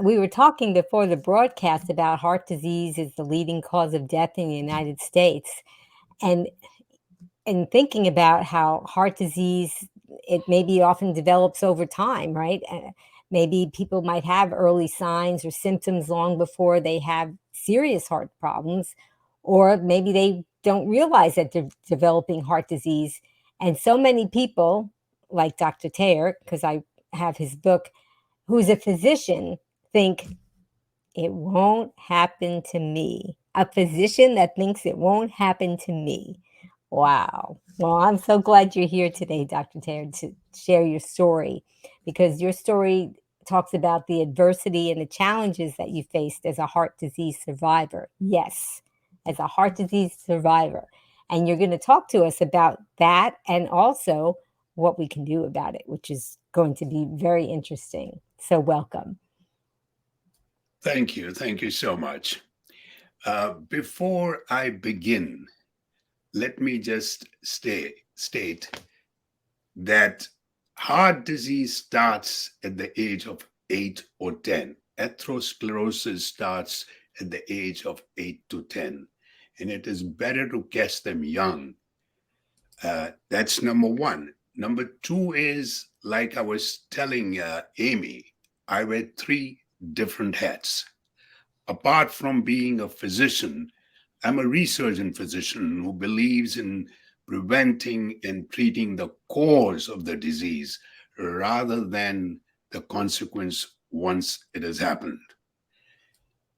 We were talking before the broadcast about heart disease is the leading cause of death in the United States. And thinking about how heart disease, it maybe often develops over time, right? Maybe people might have early signs or symptoms long before they have serious heart problems, or maybe they don't realize that they're developing heart disease. And so many people, like Dr. Taher, because I have his book, who's a physician, think it won't happen to me. A physician that thinks it won't happen to me. Wow. Well, I'm so glad you're here today, Dr. Taylor, to share your story, because your story talks about the adversity and the challenges that you faced as a heart disease survivor. Yes, as a heart disease survivor. And you're going to talk to us about that and also what we can do about it, which is going to be very interesting. So, welcome. Thank you. Thank you so much. Before I begin, let me just state that heart disease starts at the age of 8 or 10. Atherosclerosis starts at the age of 8 to 10. And it is better to catch them young. That's number one. Number two is, like I was telling Amy, I wear three different hats. Apart from being a physician, I'm a researching physician who believes in preventing and treating the cause of the disease rather than the consequence once it has happened.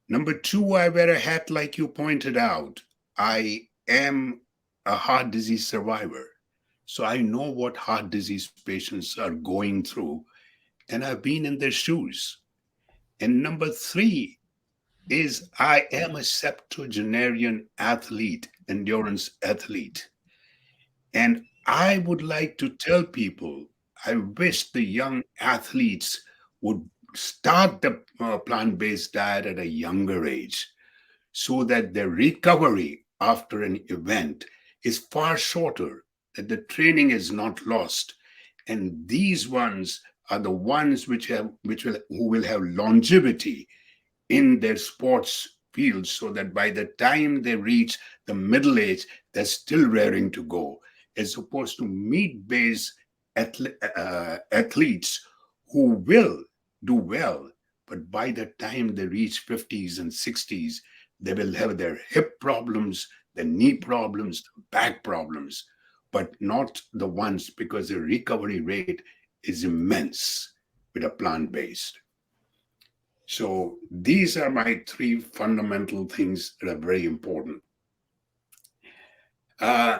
Number two, I wear a hat like you pointed out. I am a heart disease survivor. So I know what heart disease patients are going through, and I've been in their shoes. And number three is I am a septuagenarian athlete, endurance athlete. And I would like to tell people, I wish the young athletes would start the plant based diet at a younger age so that their recovery after an event is far shorter, that the training is not lost. And these ones are the ones who will have longevity in their sports fields so that by the time they reach the middle age, they're still raring to go, as opposed to meat based athletes who will do well, but by the time they reach 50s and 60s, they will have their hip problems, their knee problems, back problems, but not the ones because the recovery rate is immense with a plant based. So these are my three fundamental things that are very important. Uh,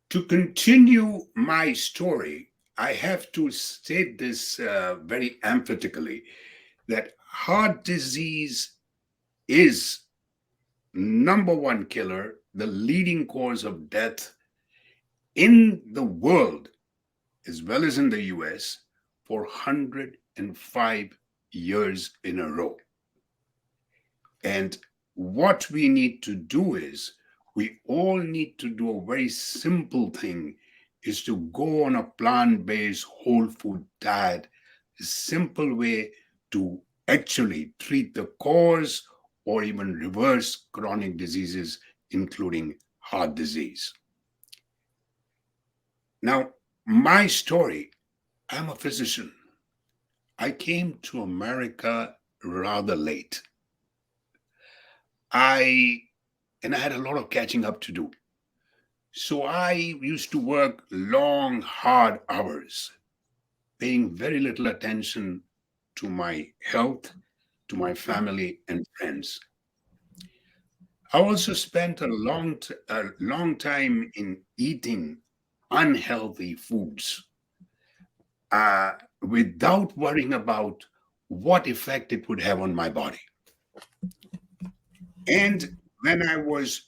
to continue my story, I have to state this very emphatically that heart disease is number one killer, the leading cause of death in the world as well as in the US for 105 years in a row. And what we need to do is we all need to do a very simple thing is to go on a plant-based whole food diet, a simple way to actually treat the cause or even reverse chronic diseases, including heart disease. Now, my story, I'm a physician. I came to America rather late. I and I had a lot of catching up to do. So I used to work long, hard hours, paying very little attention to my health, to my family and friends. I also spent a long time in eating unhealthy foods without worrying about what effect it would have on my body. And when I was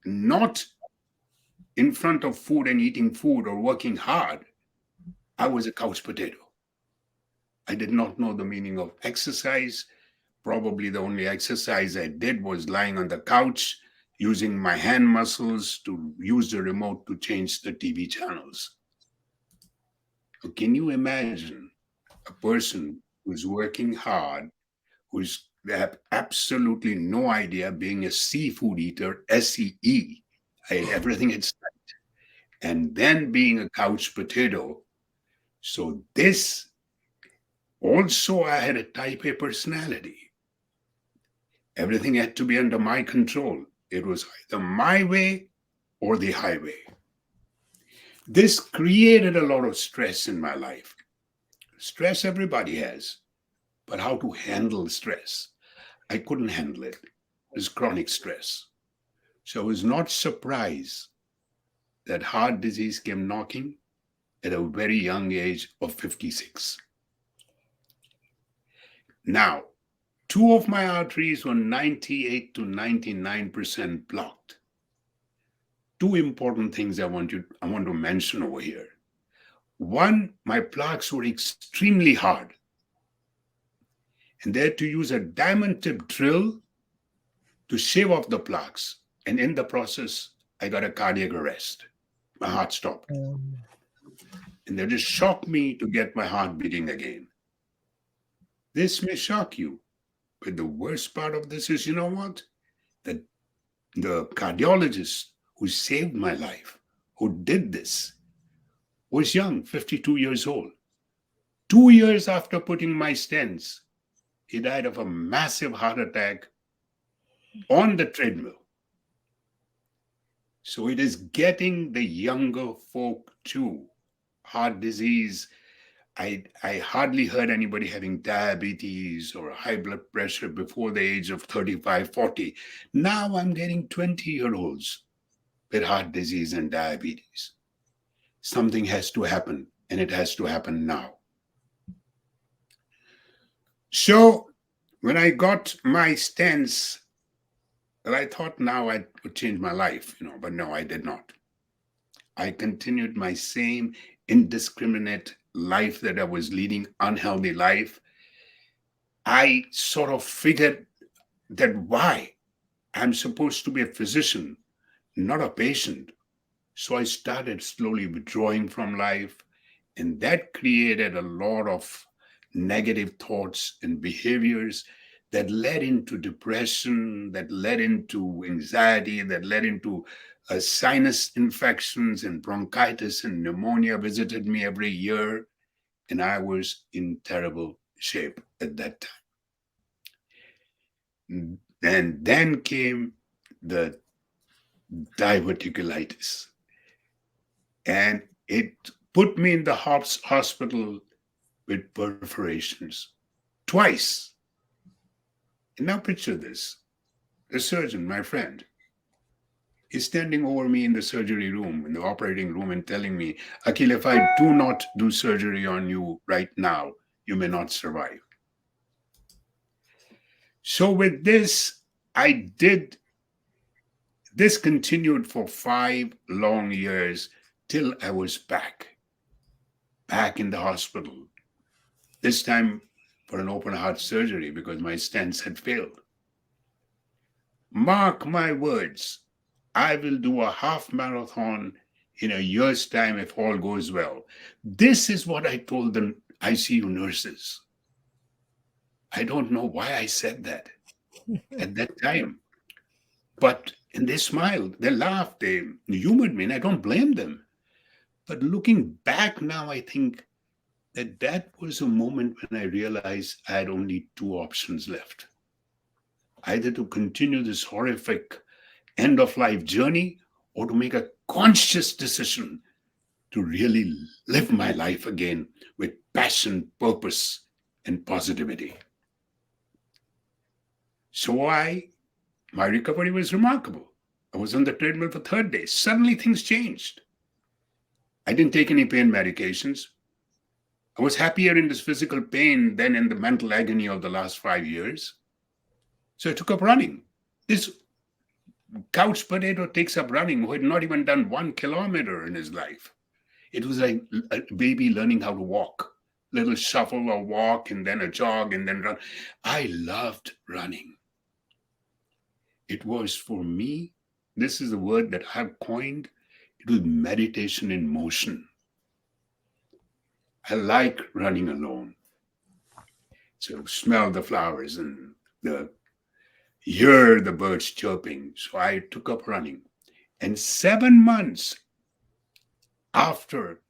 not in front of food and eating food or working hard, I was a couch potato. I did not know the meaning of exercise. Probably the only exercise I did was lying on the couch, using my hand muscles to use the remote to change the TV channels. So can you imagine a person who's working hard, who's they have absolutely no idea being a seafood eater, SEE. I ate everything in sight. And then being a couch potato. So this also I had a type A personality. Everything had to be under my control. It was either my way or the highway. This created a lot of stress in my life. Stress everybody has, but how to handle stress? I couldn't handle it. It was chronic stress. So I was not surprised that heart disease came knocking at a very young age of 56. Now, two of my arteries were 98 to 99% blocked. Two important things I want to mention over here. One, my plaques were extremely hard, and they had to use a diamond tip drill to shave off the plaques. And in the process, I got a cardiac arrest. My heart stopped. Mm. And they just shocked me to get my heart beating again. This may shock you, but the worst part of this is, you know what? The, the cardiologist who saved my life, who did this, was young, 52 years old. 2 years after putting my stents, he died of a massive heart attack on the treadmill. So it is getting the younger folk too. Heart disease. I hardly heard anybody having diabetes or high blood pressure before the age of 35, 40. Now I'm getting 20-year-olds with heart disease and diabetes. Something has to happen, and it has to happen now. So when I got my stents, well, I thought now I would change my life, but no, I did not. I continued my same indiscriminate life that I was leading, unhealthy life. I sort of figured that why I'm supposed to be a physician, not a patient. So I started slowly withdrawing from life, and that created a lot of negative thoughts and behaviors that led into depression, that led into anxiety, that led into sinus infections and bronchitis and pneumonia visited me every year. And I was in terrible shape at that time. And then came the diverticulitis. And it put me in the hospital with perforations twice. And now picture this. The surgeon, my friend, is standing over me in the surgery room, in the operating room, and telling me, Akil, if I do not do surgery on you right now, you may not survive. So with this, I did this continued for 5 long years till I was back in the hospital. This time for an open heart surgery because my stents had failed. Mark my words, I will do a half marathon in a year's time if all goes well. This is what I told the ICU nurses. I don't know why I said that at that time. But and they smiled, they laughed, they humored me, and I don't blame them. But looking back now, I think that was a moment when I realized I had only two options left: either to continue this horrific end of life journey or to make a conscious decision to really live my life again with passion, purpose, and positivity. So my recovery was remarkable. I was on the treadmill for third day. Suddenly things changed. I didn't take any pain medications. I was happier in this physical pain than in the mental agony of the last 5 years. So I took up running. This couch potato takes up running who had not even done 1 kilometer in his life. It was like a baby learning how to walk. Little shuffle or walk and then a jog and then run. I loved running. It was for me, this is a word that I've coined, it was meditation in motion. I like running alone. So smell the flowers and the hear the birds chirping. So I took up running. And 7 months after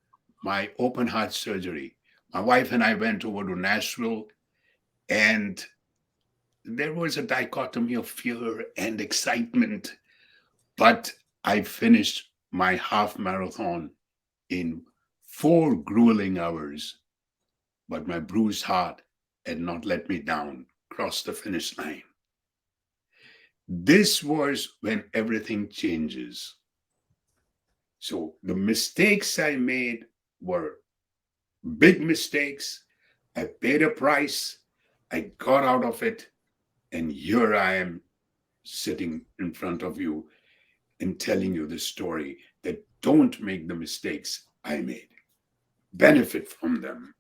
my open heart surgery, my wife and I went over to Nashville, and there was a dichotomy of fear and excitement. But I finished my half marathon in 4 grueling hours. But my bruised heart had not let me down, crossed the finish line. This was when everything changes. So the mistakes I made were big mistakes. I paid a price. I got out of it. And here I am sitting in front of you and telling you the story that don't make the mistakes I made. Benefit from them.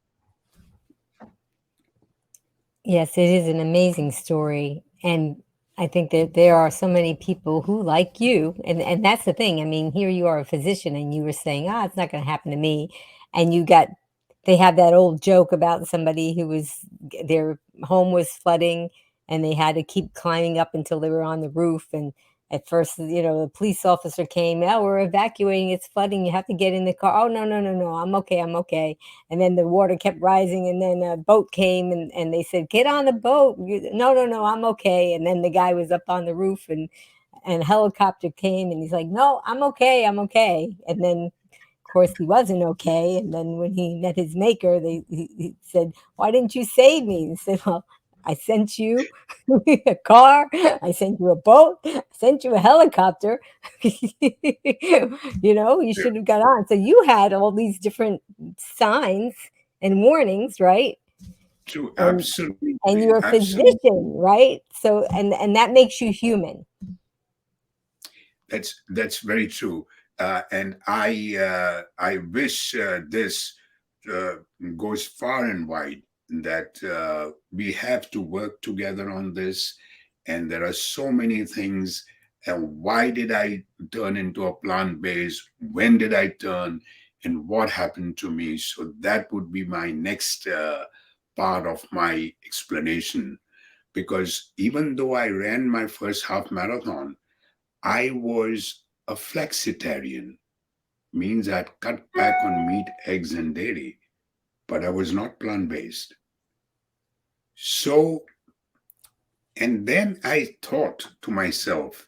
Yes, it is an amazing story, and I think that there are so many people who, like you, and that's the thing. I mean, here you are a physician, and you were saying, "Ah, it's not going to happen to me," and you got. They have that old joke about somebody who was their home was flooding, and they had to keep climbing up until they were on the roof. And at first, the police officer came. "Oh, we're evacuating. It's flooding. You have to get in the car." "Oh, no, no, no, no. I'm okay. I'm okay." And then the water kept rising, and then a boat came, and they said, "Get on the boat." "No, no, no, I'm okay." And then the guy was up on the roof, and a helicopter came, and he's like, "No, I'm okay, I'm okay." And then of course he wasn't okay. And then when he met his maker, he said, "Why didn't you save me?" He said, "Well, I sent you a car, I sent you a boat, I sent you a helicopter." You Yeah, should have got on. So you had all these different signs and warnings, right? true. And Absolutely. you're a Absolutely. physician, right? So and that makes you human. That's very true, and I wish this uh, goes far and wide. That we have to work together on this, and there are so many things. And why did I turn into a plant based? When did I turn? And what happened to me? So that would be my next part of my explanation. Because even though I ran my first half marathon, I was a flexitarian, means I'd cut back on meat, eggs, and dairy, but I was not plant based. So, and then I thought to myself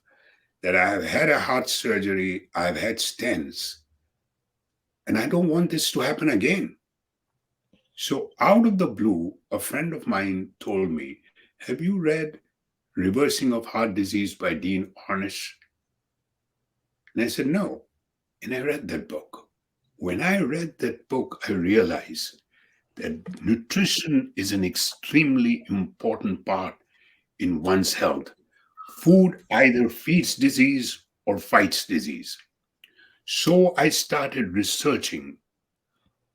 that I have had a heart surgery, I've had stents, and I don't want this to happen again. So, out of the blue, a friend of mine told me, "Have you read Reversing of Heart Disease by Dean Ornish?" And I said, "No." And I read that book. When I read that book, I realized that nutrition is an extremely important part in one's health. Food either feeds disease or fights disease. So I started researching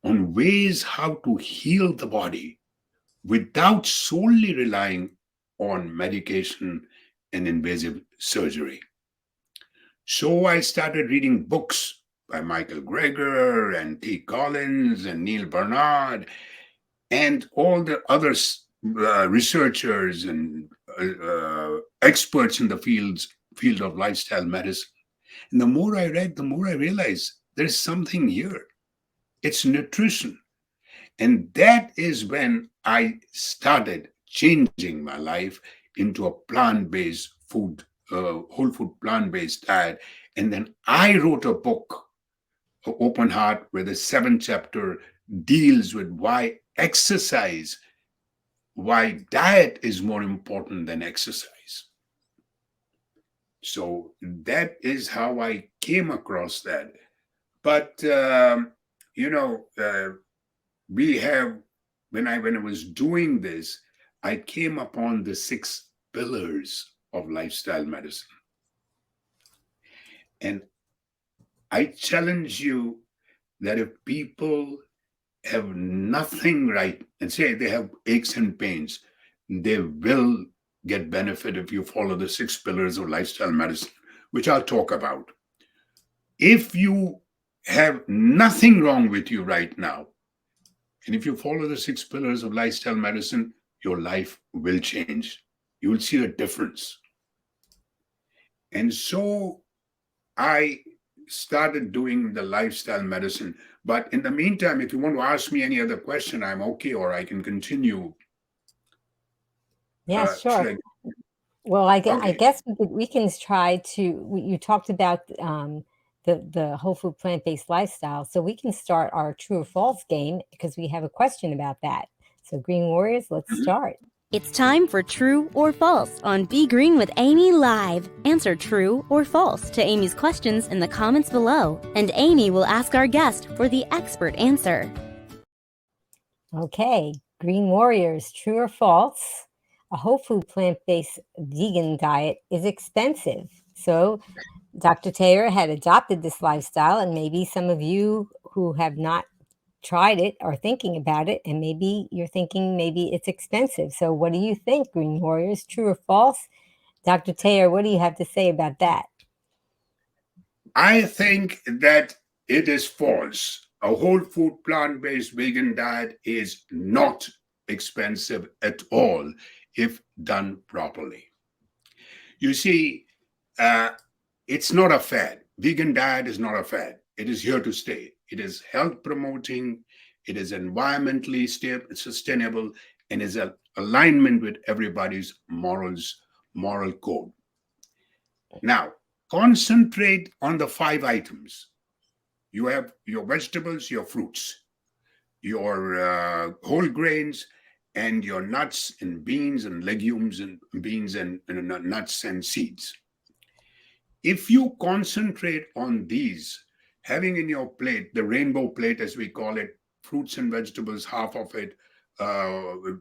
on ways how to heal the body without solely relying on medication and invasive surgery. So I started reading books by Michael Greger and T. Collins and Neil Bernard and all the other researchers and experts in the field of lifestyle medicine. And the more I read, the more I realized there's something here. It's nutrition. And that is when I started changing my life into a plant based food, whole food plant based diet. And then I wrote a book, Open Heart, where the seventh chapter deals with why diet is more important than exercise. So that is how I came across that. But you know, we have when I was doing this, I came upon the 6 pillars of lifestyle medicine, and I challenge you that if people have nothing right and say they have aches and pains, they will get benefit if you follow the 6 pillars of lifestyle medicine, which I'll talk about. If you have nothing wrong with you right now, and if you follow the 6 pillars of lifestyle medicine, your life will change. You will see a difference. And so I started doing the lifestyle medicine. But in the meantime, if you want to ask me any other question, I'm okay, or I can continue. Yeah, sure. Should I? Well, I Okay. guess we can try to. You talked about the whole food plant based lifestyle, so we can start our true or false game because we have a question about that. So, Green Warriors, let's Mhm. start. It's time for True or False on Be Green with Amy Live. Answer true or false to Amy's questions in the comments below, and Amy will ask our guest for the expert answer. Okay, Green Warriors, true or false? A whole food plant based vegan diet is expensive. So, Dr. Taylor had adopted this lifestyle, and maybe some of you who have not tried it are thinking about it, and maybe you're thinking maybe it's expensive. So, what do you think, Green Warriors? True or false? Dr. Taylor, what do you have to say about that? I think that it is false. A whole food, plant based vegan diet is not expensive at all if done properly. You see, uh, it's not a fad. Vegan diet is not a fad. It is here to stay. It is health promoting, it is environmentally sustainable, and is an alignment with everybody's moral code. Now, concentrate on the five items. You have your vegetables, your fruits, your whole grains, and your nuts and beans and legumes and beans and nuts and seeds. If you concentrate on these, having in your plate the rainbow plate, as we call it, fruits and vegetables, half of it,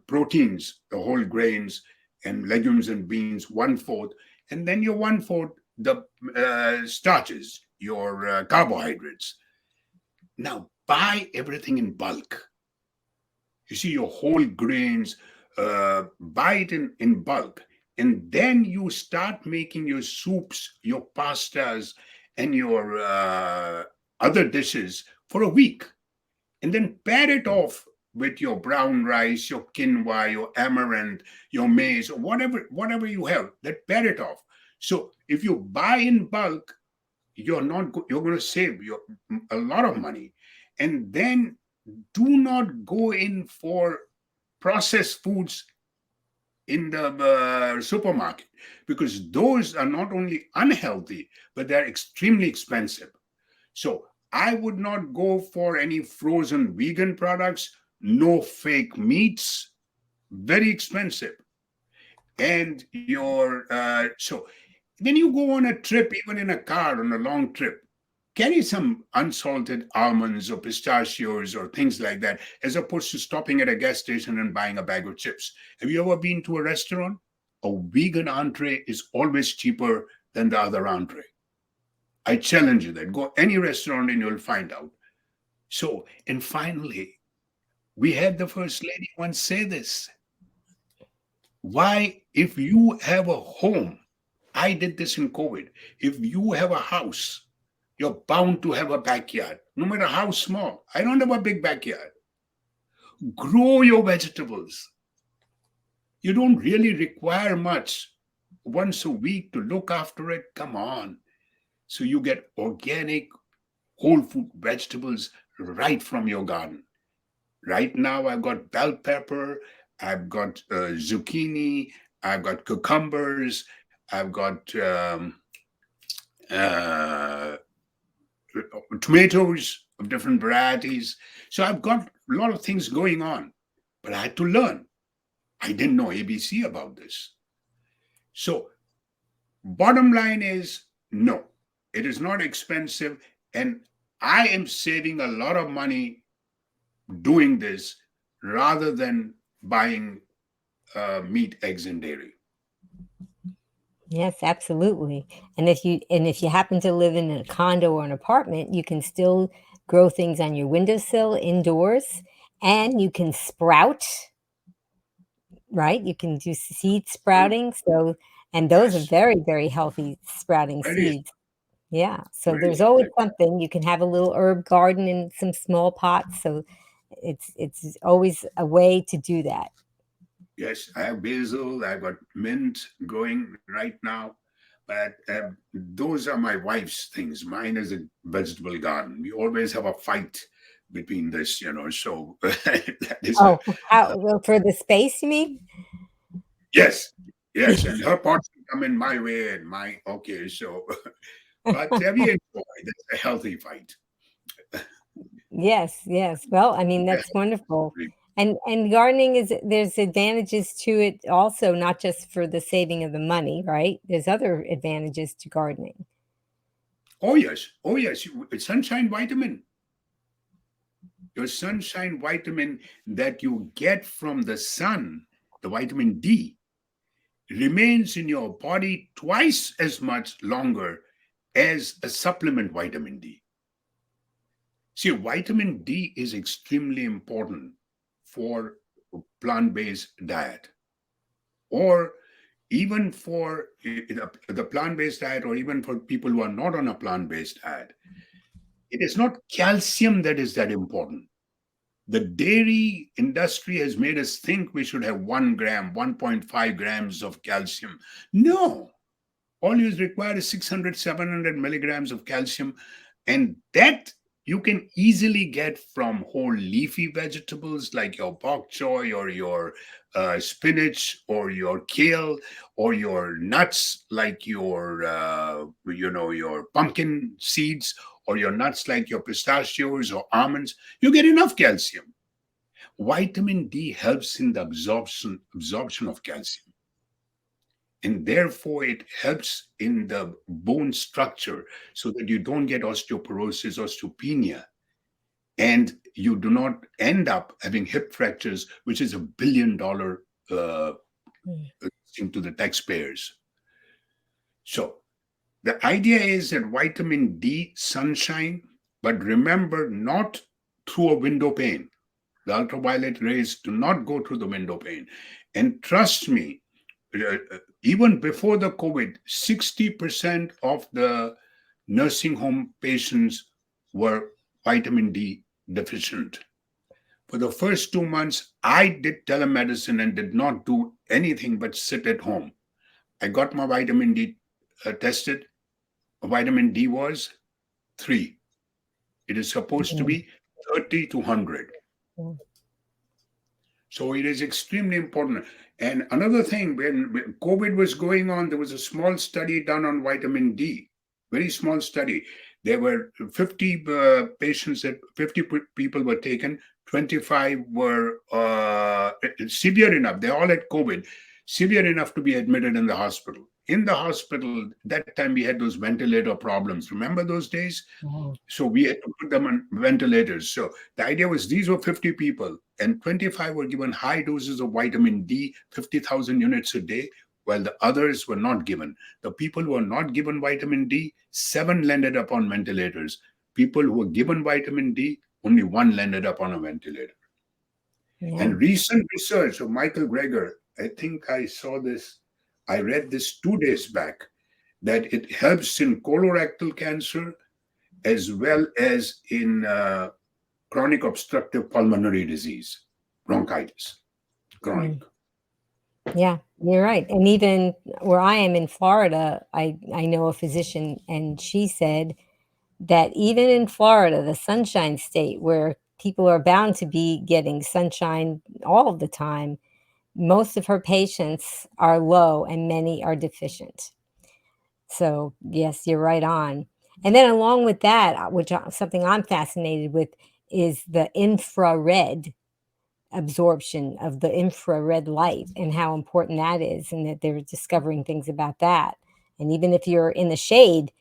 proteins, the whole grains, and legumes and beans, one fourth, and then your one fourth, the starches, your carbohydrates. Now, buy everything in bulk. You see, your whole grains, buy it in bulk. And then you start making your soups, your pastas, and your other dishes for a week. And then pair it off with your brown rice, your quinoa, your amaranth, your maize, or whatever you have, that pair it off. So if you buy in bulk, you're going to save a lot of money. And then do not go in for processed foods in the supermarket, because those are not only unhealthy but they're extremely expensive. So I would not go for any frozen vegan products, no fake meats, very expensive. And your so when you go on a trip, even in a car on a long trip, carry some unsalted almonds or pistachios or things like that, as opposed to stopping at a gas station and buying a bag of chips. Have you ever been to a restaurant? A vegan entree is always cheaper than the other entree. I challenge you that. Go any restaurant and you'll find out. So, and finally, we had the First Lady once say this. Why, if you have a home, I did this in COVID. If you have a house, you're bound to have a backyard, no matter how small. I don't have a big backyard. Grow your vegetables. You don't really require much. Once a week to look after it, come on. So you get organic, whole food vegetables right from your garden. Right now, I've got bell pepper, I've got zucchini, I've got cucumbers, I've got uh, tomatoes of different varieties. So I've got a lot of things going on, but I had to learn. I didn't know ABC about this. So, bottom line is no, it is not expensive. And I am saving a lot of money doing this rather than buying meat, eggs, and dairy. Yes, absolutely. And if you happen to live in a condo or an apartment, you can still grow things on your windowsill indoors, and you can sprout, right? You can do seed Mm, sprouting. So, and those are yes, very, very healthy sprouting very, seeds. Yeah. So very there's always healthy. something. You can have a little herb garden in some small pots. So it's always a way to do that. Yes, I have basil. I've got mint growing right now, but those are my wife's things. Mine is a vegetable garden. We always have a fight between this. So that is a Oh, how well, for the space, you mean? yes, yes. And her pots come in my way and my okay. So, but we enjoy. That's a healthy fight. Yes, yes. Well, I mean, that's wonderful. And gardening is there's advantages to it also, not just for the saving of the money, right? There's other advantages to gardening. Oh yes, oh yes. Sunshine vitamin. Your sunshine vitamin that you get from the sun, the vitamin D, remains in your body twice as much longer as a supplement vitamin D. See, vitamin D is extremely important for plant-based diet, or even for the plant-based diet, or even for people who are not on a plant-based diet. It is not calcium that is that important. The dairy industry has made us think we should have 1 gram, 1.5 grams of calcium. No, all you require is 600, 700 milligrams of calcium, and that you can easily get from whole leafy vegetables like your bok choy or your spinach or your kale, or your nuts like your pumpkin seeds, or your nuts like your pistachios or almonds. You get enough calcium. Vitamin D helps in the absorption of calcium, and therefore it helps in the bone structure so that you don't get osteoporosis, osteopenia, and you do not end up having hip fractures, which is $1 billion uh, Mm. thing to the taxpayers. So the idea is that vitamin D, sunshine, but remember, not through a window pane. The ultraviolet rays do not go through the window pane. And trust me, even before the COVID, 60% of the nursing home patients were vitamin D deficient. For the first 2 months, I did telemedicine and did not do anything but sit at home. I got my vitamin D tested. Vitamin D was 3. It is supposed to Mm. be 30 to 100. Mm. So it is extremely important. And another thing, when COVID was going on, there was a small study done on vitamin D, very small study. There were 50 patients, that 50 people were taken, 25 were severe enough. They all had COVID, severe enough to be admitted in the hospital. In the hospital, that time we had those ventilator problems. Remember those days? Oh. So we had to put them on ventilators. So the idea was these were 50 people, and 25 were given high doses of vitamin D, 50,000 units a day, while the others were not given. The people who were not given vitamin D, 7 landed up on ventilators. People who were given vitamin D, only 1 landed up on a ventilator. Yeah. And recent research of Michael Greger, I think I saw this, I read this 2 days back, that it helps in colorectal cancer as well as in chronic obstructive pulmonary disease, bronchitis, chronic. Mm. Yeah, you're right. And even where I am in Florida, I know a physician, and she said that even in Florida, the sunshine state where people are bound to be getting sunshine all of the time, most of her patients are low and many are deficient. So, yes, you're right on. And then along with that, something I'm fascinated with is the infrared absorption of the infrared light and how important that is, and that they're discovering things about that. And even if you're in the shade,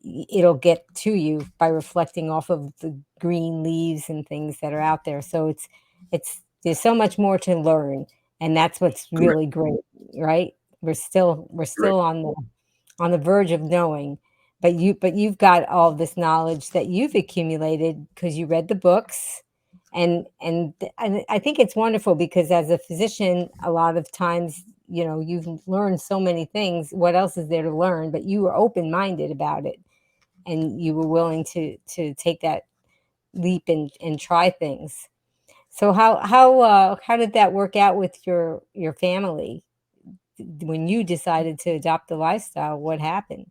it'll get to you by reflecting off of the green leaves and things that are out there. So it's there's so much more to learn, and that's what's Correct. really great, right? We're still Correct. on the verge of knowing, but you've got all this knowledge that you've accumulated because you read the books, and I think it's wonderful because as a physician, a lot of times, you've learned so many things. What else is there to learn? But you were open minded about it, and you were willing to take that leap and try things. So how did that work out with your family when you decided to adopt the lifestyle? What happened?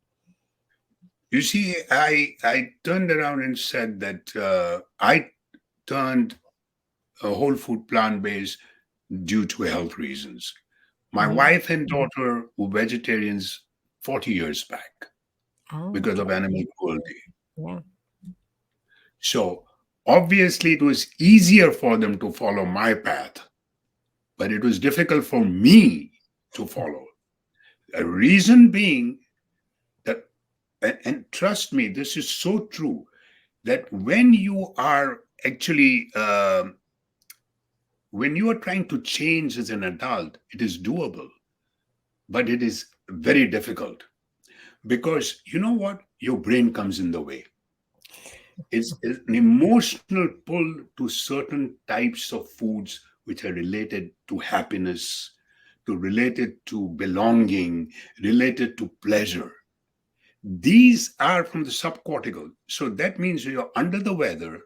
You see, I turned around and said that I turned a whole food plant based due to health reasons. My Mhm. wife and daughter were vegetarians 40 years back Oh, because of okay. animal cruelty. Yeah. So obviously, it was easier for them to follow my path, but it was difficult for me to follow. A reason being that, and trust me, this is so true, that when you are trying to change as an adult, it is doable, but it is very difficult because you know what? Your brain comes in the way. It's an emotional pull to certain types of foods which are related to happiness, to related to belonging, related to pleasure. These are from the subcortical. So that means you're under the weather,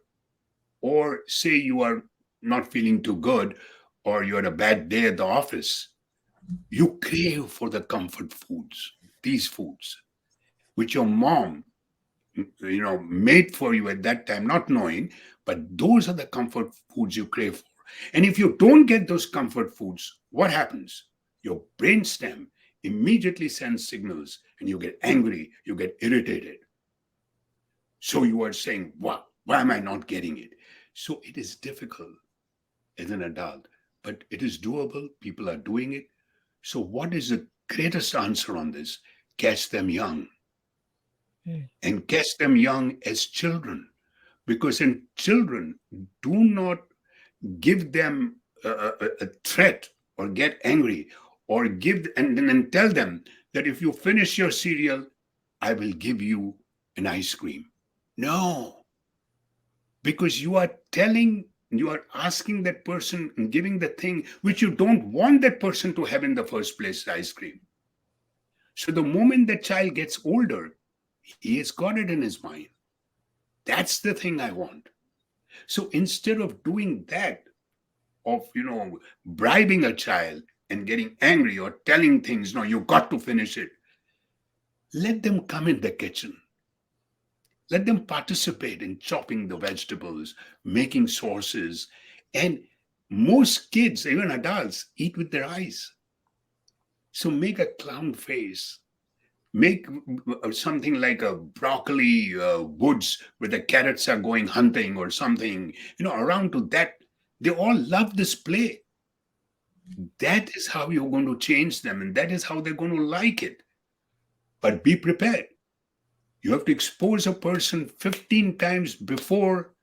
or say you are not feeling too good, or you had a bad day at the office, you crave for the comfort foods, these foods, which your mom made for you at that time, not knowing, but those are the comfort foods you crave for. And if you don't get those comfort foods, what happens? Your brainstem immediately sends signals and you get angry, you get irritated. So you are saying, wow, why am I not getting it? So it is difficult as an adult, but it is doable. People are doing it. So, what is the greatest answer on this? Catch them young, Mm. and catch them young as children, because in children, do not give them a threat or get angry or give and then tell them that if you finish your cereal, I will give you an ice cream. No, because you are asking that person and giving the thing which you don't want that person to have in the first place, ice cream. So the moment that child gets older, he has got it in his mind. That's the thing I want. So instead of doing that, of bribing a child and getting angry or telling things, no, you got to finish it, let them come in the kitchen. Let them participate in chopping the vegetables, making sauces. And most kids, even adults, eat with their eyes. So make a clown face. Make something like a broccoli woods where the carrots are going hunting or something, around to that. They all love this play. That is how you're going to change them, and that is how they're going to like it. But be prepared. You have to expose a person 15 times before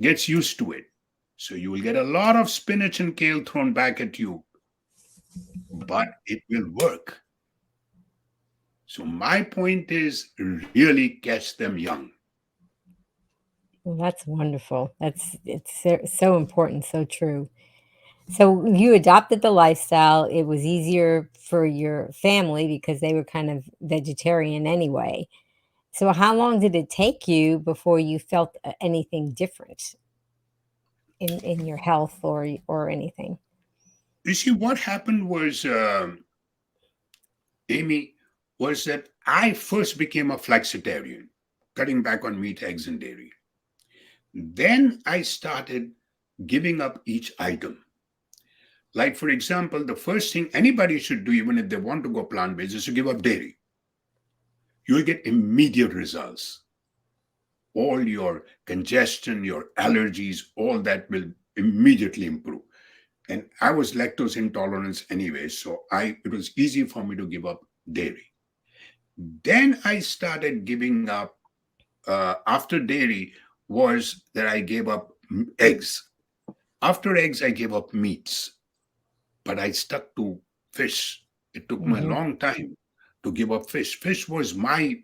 gets used to it. So you will get a lot of spinach and kale thrown back at you, but it will work. So my point is really catch them young. Well, that's wonderful. It's so important, so true. So you adopted the lifestyle. It was easier for your family because they were kind of vegetarian anyway. So how long did it take you before you felt anything different in your health or anything? You see, what happened was, Amy, was that I first became a flexitarian, cutting back on meat, eggs, and dairy. Then I started giving up each item. Like, for example, the first thing anybody should do, even if they want to go plant based, is to give up dairy. You will get immediate results. All your congestion, your allergies, all that will immediately improve. And I was lactose intolerant anyway, so it was easy for me to give up dairy. Then I started giving up after dairy was that I gave up eggs. After eggs, I gave up meats, but I stuck to fish. It took me a Hmm. long time to give up fish. Fish was my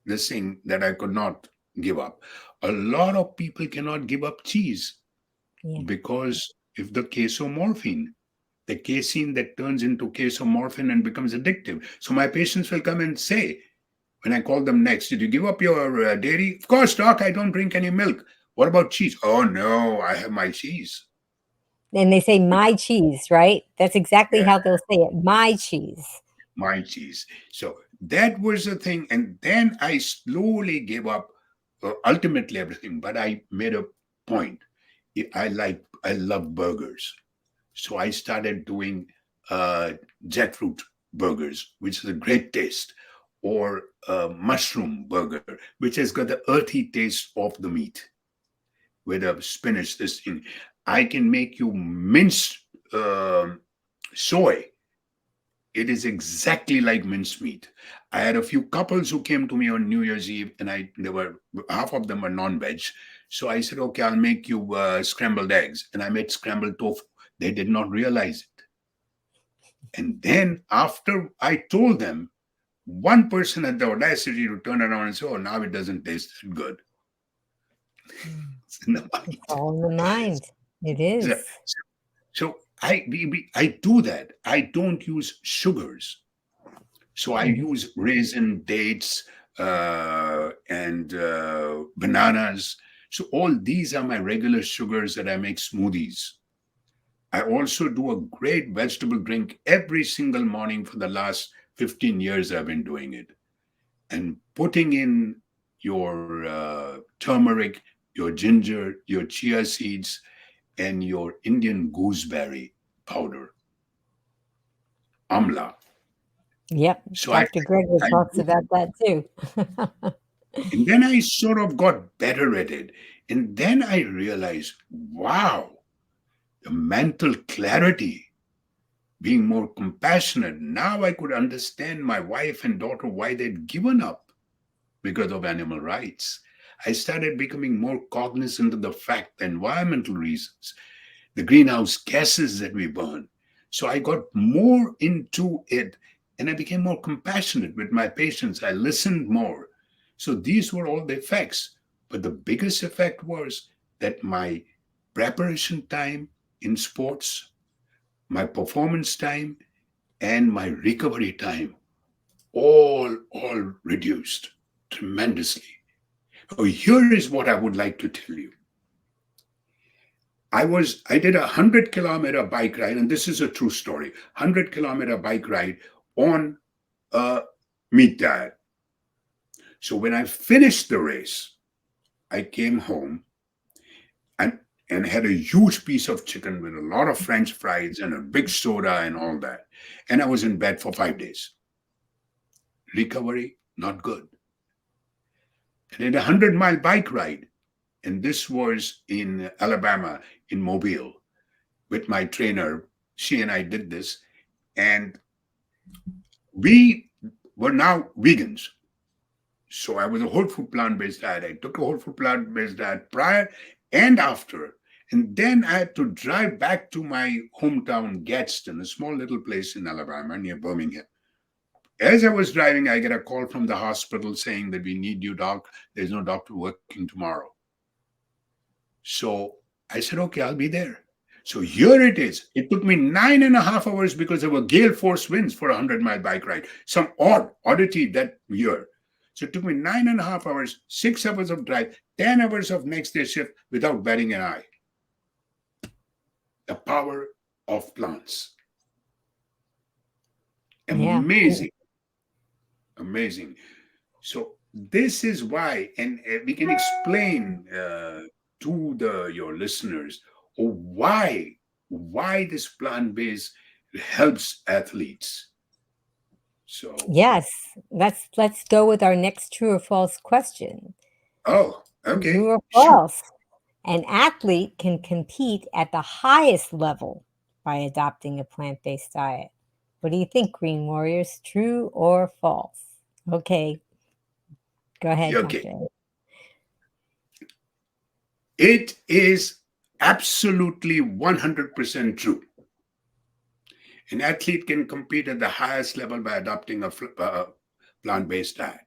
this thing that I could not give up. A lot of people cannot give up cheese Yeah. because if the casomorphine, the casein that turns into casomorphin and becomes addictive. So my patients will come and say, when I call them next, did you give up your dairy? Of course, doc, I don't drink any milk. What about cheese? Oh, no, I have my cheese. And they say Because my cheese, right? That's exactly yeah, how they'll say it. My cheese. my cheese. So that was the thing. And then I slowly gave up ultimately everything, but I made a point. I love burgers. So I started doing uh, jackfruit burgers, which is a great taste, or a mushroom burger, which has got the earthy taste of the meat with a spinach. This thing, I can make you minced soy. It is exactly like mincemeat. I had a few couples who came to me on New Year's Eve, and they were half of them were non-veg. So I said, okay, I'll make you scrambled eggs, and I made scrambled tofu. They did not realize it. And then after I told them, one person had the audacity to turn around and say, "Oh, now it doesn't taste that good." Mm. It's in the It's mind. all in the mind. It So, is. so I do that. I don't use sugars. So I Mhm. use raisin, dates, and bananas. So all these are my regular sugars that I make smoothies. I also do a great vegetable drink every single morning for the last 15 years. I've been doing it. And putting in your turmeric, your ginger, your chia seeds, and your Indian gooseberry powder, amla. Yep. So Dr. Greger I talks do, about that too. and then I sort of got better at it. And then I realized, wow, the mental clarity, being more compassionate. Now I could understand my wife and daughter why they'd given up because of animal rights. I started becoming more cognizant of the fact, the environmental reasons, the greenhouse gases that we burn. So I got more into it and I became more compassionate with my patients. I listened more. So these were all the effects. But the biggest effect was that my preparation time in sports, my performance time, and my recovery time all reduced tremendously. Oh, here is what I would like to tell you. I did 100 kilometer bike ride, and this is a true story. 100 kilometer bike ride on a meat diet. So when I finished the race, I came home and and had a huge piece of chicken with a lot of French fries and a big soda and all that. And I was in bed for 5 days. Recovery, not good. And did a 100-mile bike ride. And this was in Alabama, in Mobile, with my trainer. She and I did this. And we were now vegans. So I was a whole food plant based diet. I took a whole food plant based diet prior and after. And then I had to drive back to my hometown, Gadsden, a small little place in Alabama near Birmingham. As I was driving, I get a call from the hospital saying that we need you, doc. There's no doctor working tomorrow. So I said, okay, I'll be there. So here it is. It took me 9.5 hours because there were gale force winds for a 100-mile bike ride. Some oddity that year. So it took me 9.5 hours, 6 hours of drive, 10 hours of next day shift without batting an eye. The power of plants. Yeah. Amazing. Amazing. So this is why, and we can explain to your listeners why this plant based helps athletes. So, Yes. Let's go with our next true or false question. oh, okay, True or shoot. false? An athlete can compete at the highest level by adopting a plant-based diet. What do you think, Green Warriors? True or false? Okay, go ahead, Yeah, okay, Dr. A. it is absolutely 100% true. An athlete can compete at the highest level by adopting a plant based diet.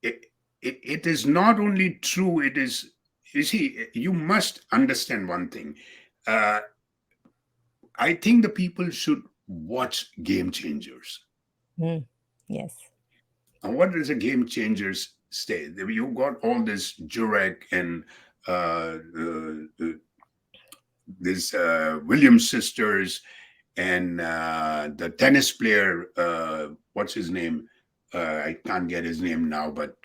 it, it is not only true, it is, you see, you must understand one thing. uh, I think the people should watch Game Changers. Mm, yes. And what does a Game Changers say? You got all this Jurek and uh, uh, this Williams sisters, and the tennis player, what's his name? I can't get his name now, but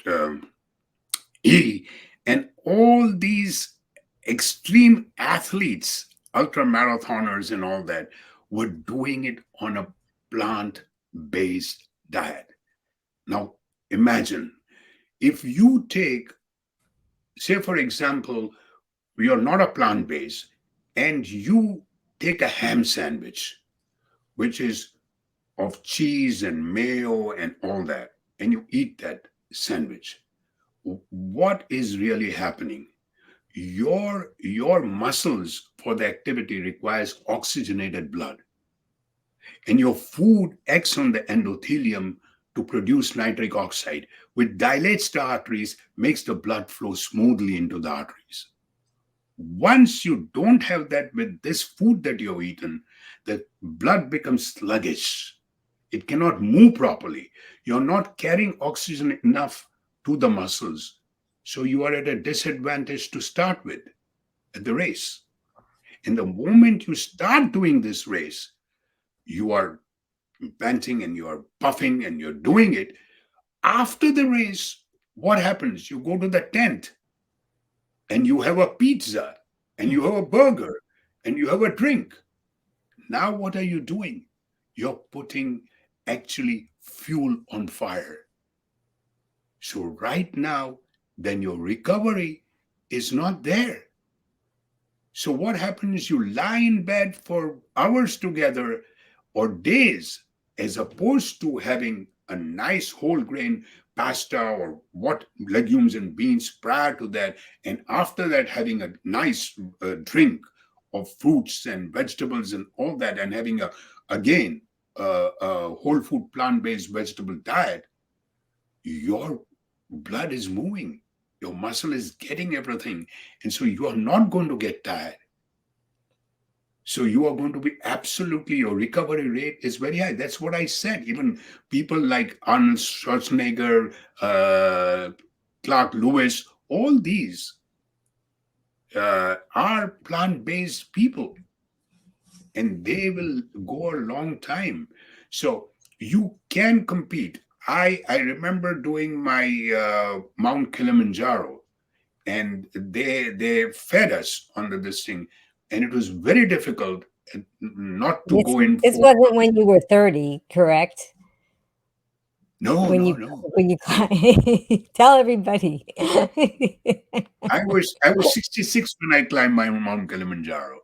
he and all these extreme athletes, ultra marathoners, and all that were doing it on a plant based diet. Now, imagine if you take, say, for example, you're not a plant based and you take a ham sandwich, which is of cheese and mayo and all that, and you eat that sandwich, what is really happening? Your muscles for the activity requires oxygenated blood, and your food acts on the endothelium to produce nitric oxide, which dilates the arteries, makes the blood flow smoothly into the arteries. Once you don't have that with this food that you've eaten, the blood becomes sluggish. It cannot move properly. You're not carrying oxygen enough to the muscles. So you are at a disadvantage to start with at the race. And the moment you start doing this race, you are panting and you are puffing and you're doing it. After the race, what happens? You go to the tent and you have a pizza and you have a burger and you have a drink. Now, what are you doing? You're putting actually fuel on fire. So, right now, then your recovery is not there. So, what happens? You lie in bed for hours together or days, as opposed to having a nice whole grain pasta or what legumes and beans prior to that, and after that, having a nice drink of fruits and vegetables and all that, and having again a whole food plant based vegetable diet. Your blood is moving, your muscle is getting everything, and so you are not going to get tired. So you are going to be absolutely, your recovery rate is very high. That's what I said. Even people like Arnold Schwarzenegger, Clark Lewis, all these are plant-based people, and they will go a long time. So you can compete. I remember doing my Mount Kilimanjaro, and they fed us under this thing, and it was very difficult not to This go in this for. wasn't when you were 30, correct? No, When no, you no. when you tell everybody. I was 66 when I climbed my Mount Kilimanjaro.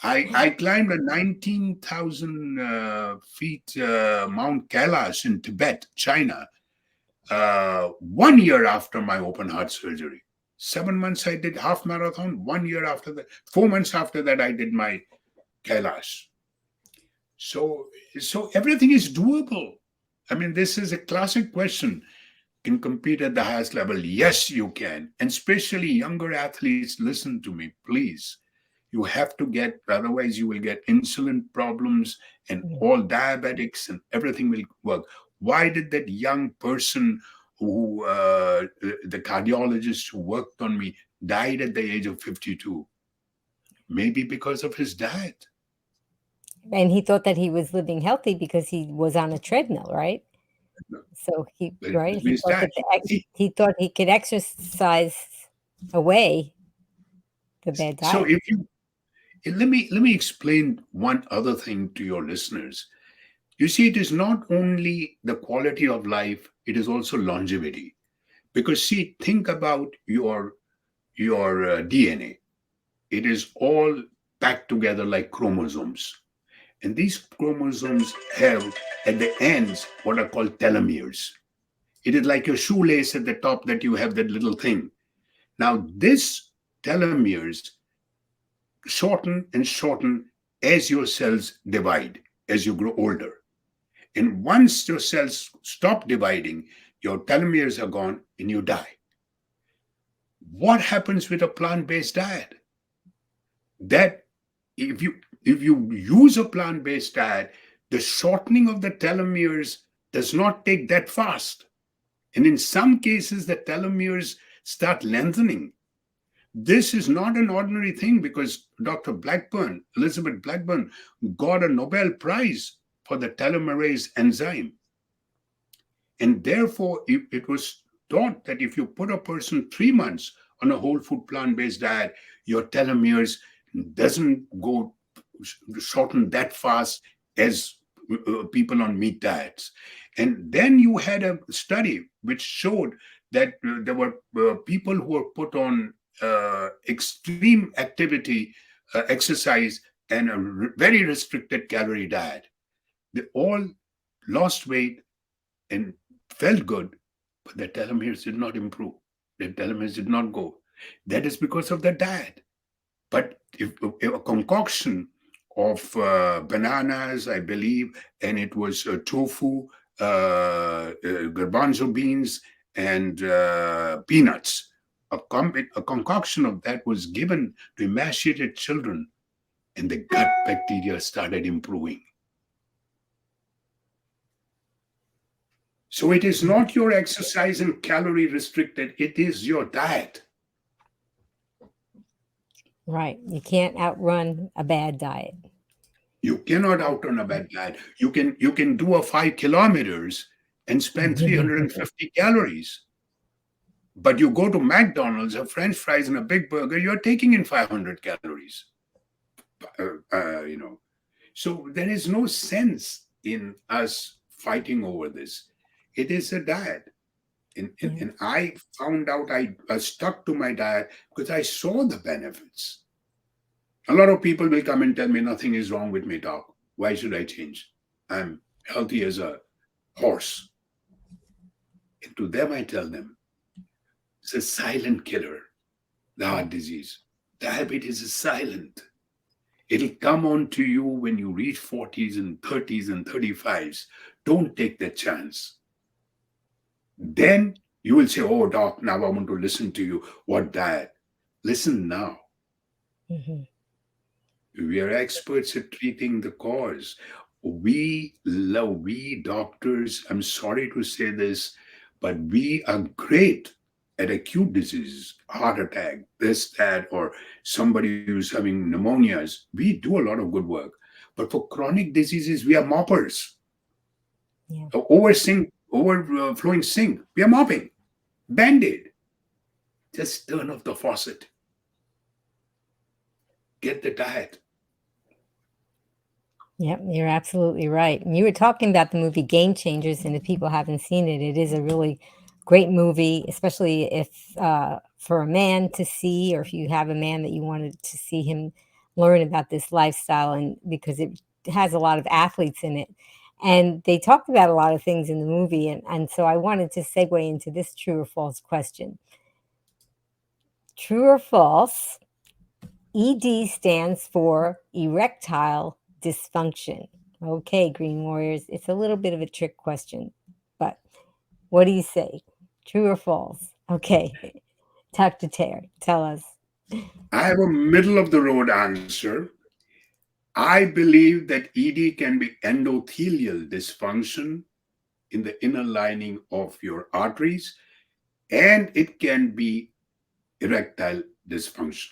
I climbed a 19,000 feet Mount Kailash in Tibet, China, 1 year after my open heart surgery. 7 months I did half marathon. 1 year after that, 4 months after that, I did my Kailash. So, so everything is doable. I mean, this is a classic question. Can compete at the highest level? Yes, you can. And especially younger athletes, listen to me, please. You have to get, otherwise, you will get insulin problems and all diabetics and everything will work. Why did that young person who, the cardiologist who worked on me, died at the age of 52? Maybe because of his diet. And he thought that he was living healthy because he was on a treadmill, right? So he right, he His thought diet. that he thought he could exercise away the bad So diet. if you let me explain one other thing to your listeners. You see, it is not only the quality of life, it is also longevity. Because see, think about your DNA. It is all packed together like chromosomes. And these chromosomes have at the ends what are called telomeres. It is like your shoelace at the top that you have that little thing. Now, this telomeres shorten and shorten as your cells divide, as you grow older. And once your cells stop dividing, your telomeres are gone and you die. What happens with a plant-based diet? That if you use a plant-based diet, the shortening of the telomeres does not take that fast. And in some cases, the telomeres start lengthening. This is not an ordinary thing because Dr. Blackburn, Elizabeth Blackburn, got a Nobel Prize for the telomerase enzyme. And therefore, it was thought that if you put a person 3 months on a whole food plant-based diet, your telomeres doesn't go shorten that fast as people on meat diets. And then you had a study which showed that there were people who were put on extreme activity, exercise, and a very restricted calorie diet. They all lost weight and felt good, but their telomeres did not improve. Their telomeres did not go. That is because of the diet. But if a concoction of bananas, I believe, and it was tofu, garbanzo beans, and peanuts. A concoction of that was given to emaciated children, and the gut bacteria started improving. So it is not your exercise and calorie restricted, it is your diet. Right. You can't outrun a bad diet. You cannot outrun a bad diet. You can do a 5 kilometers and spend 350 calories. But you go to McDonald's, a French fries and a big burger, you're taking in 500 calories. You know, so there is no sense in us fighting over this. It is a diet. And I found out I stuck to my diet because I saw the benefits. A lot of people will come and tell me nothing is wrong with me, doc. Why should I change? I'm healthy as a horse. And to them, I tell them it's a silent killer, the heart disease. Diabetes is silent. It'll come on to you when you reach 40s and 30s and 35s. Don't take that chance. Then you will say, oh, doc, now I want to listen to you. What diet? Listen now. Mm-hmm. We are experts at treating the cause. We doctors, I'm sorry to say this, but we are great at acute diseases, heart attack, this, that, or somebody who's having pneumonias. We do a lot of good work. But for chronic diseases, we are moppers. Yeah. Overflowing sink, we are mopping. Band-aid. Just turn off the faucet. Get the diet. Yep, you're absolutely right. And you were talking about the movie Game Changers, and if people haven't seen it, it is a really great movie, especially if for a man to see, or if you have a man that you wanted to see him learn about this lifestyle, and because it has a lot of athletes in it. And they talked about a lot of things in the movie, and so I wanted to segue into this true or false question. True or false? ED stands for erectile dysfunction. Okay, Green Warriors, it's a little bit of a trick question, but what do you say? True or false? Okay, Dr. Taher, tell us. I have a middle of the road answer. I believe that ED can be endothelial dysfunction in the inner lining of your arteries, and it can be erectile dysfunction.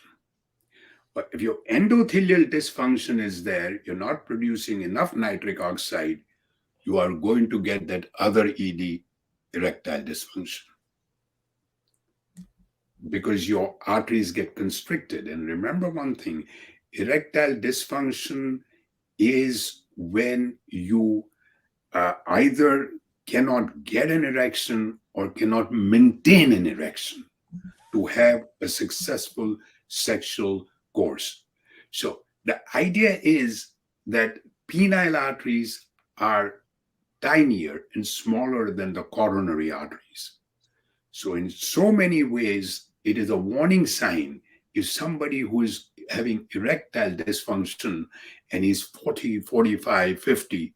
But if your endothelial dysfunction is there, you're not producing enough nitric oxide, you are going to get that other ED, erectile dysfunction, because your arteries get constricted. And remember one thing, erectile dysfunction is when you either cannot get an erection or cannot maintain an erection to have a successful sexual course. So the idea is that penile arteries are tinier and smaller than the coronary arteries. So in so many ways, it is a warning sign if somebody who is having erectile dysfunction and is 40, 45, 50,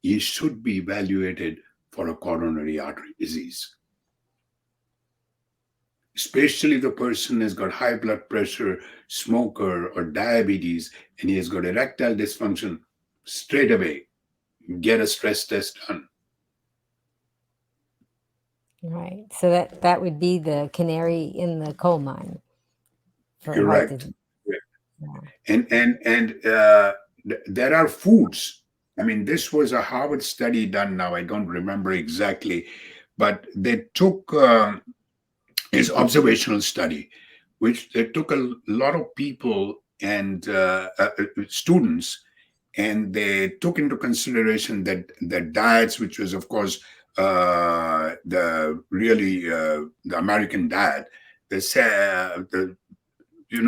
he should be evaluated for a coronary artery disease. Especially if the person has got high blood pressure, smoker, or diabetes, and he has got erectile dysfunction, straight away, get a stress test done. Right. So that would be the canary in the coal mine. for heart Correct. disease. Yeah. And there are foods. I mean, this was a Harvard study done now. I don't remember exactly, but they took is observational study, which they took a lot of people and students, and they took into consideration that the diets, which was of course the American diet, the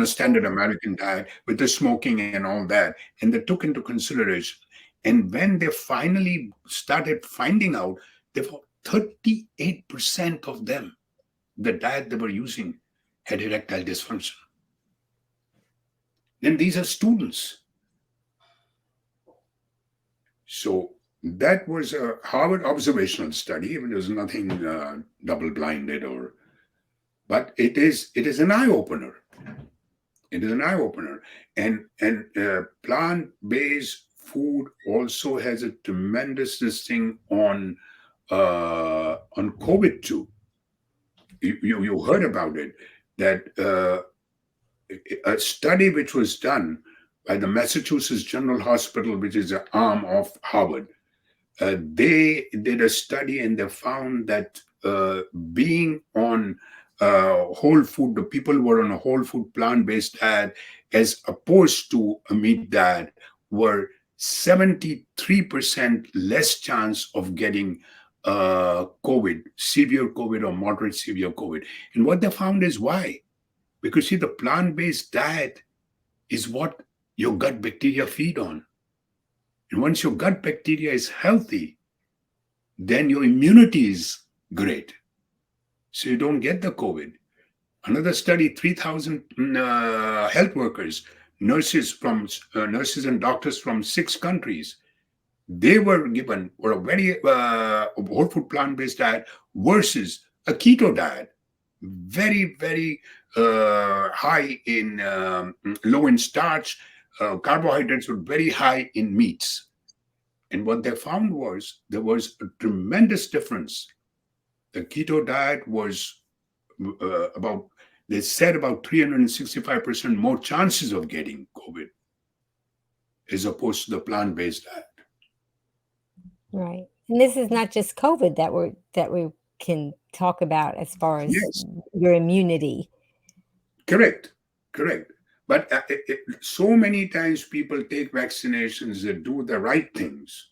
standard American diet with the smoking and all that, and they took into consideration. And when they finally started finding out, they found 38% of them, the diet they were using, had erectile dysfunction. And these are students. So that was a Harvard observational study. It was nothing double blinded, but it is an eye opener. It is an eye opener, and plant based food also has a tremendous this thing on COVID too. You heard about it, that a study which was done by the Massachusetts General Hospital, which is an arm of Harvard. They did a study and they found that being on whole food, the people who were on a whole food plant based diet as opposed to a meat diet were 73% less chance of getting COVID, severe COVID or moderate severe COVID. And what they found is why? Because see, the plant based diet is what your gut bacteria feed on. And once your gut bacteria is healthy, then your immunity is great. So you don't get the COVID. Another study, 3,000 health workers, nurses and doctors from 6 countries, they were given or a very whole food plant-based diet versus a keto diet, very, very high in low in starch, carbohydrates were very high in meats. And what they found was there was a tremendous difference. The keto diet was they said about 365% more chances of getting COVID as opposed to the plant-based diet. Right. And this is not just COVID that we can talk about as far as Yes, your immunity. correct, correct. But so many times people take vaccinations, they do the right things.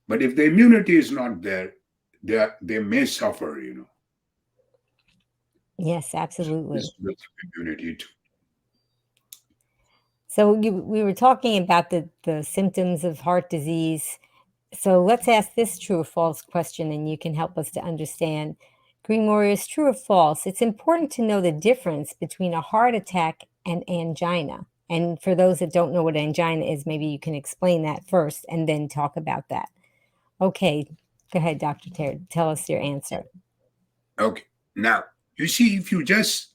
But if the immunity is not there, they may suffer. Yes, So absolutely. this with immunity too. So we were talking about the symptoms of heart disease. So let's ask this true or false question, and you can help us to understand. Green Warriors, true or false? It's important to know the difference between a heart attack and angina. And for those that don't know what angina is, maybe you can explain that first and then talk about that. Okay, go ahead, Dr. Terry. Tell us your answer. Okay. Now, you see, if you just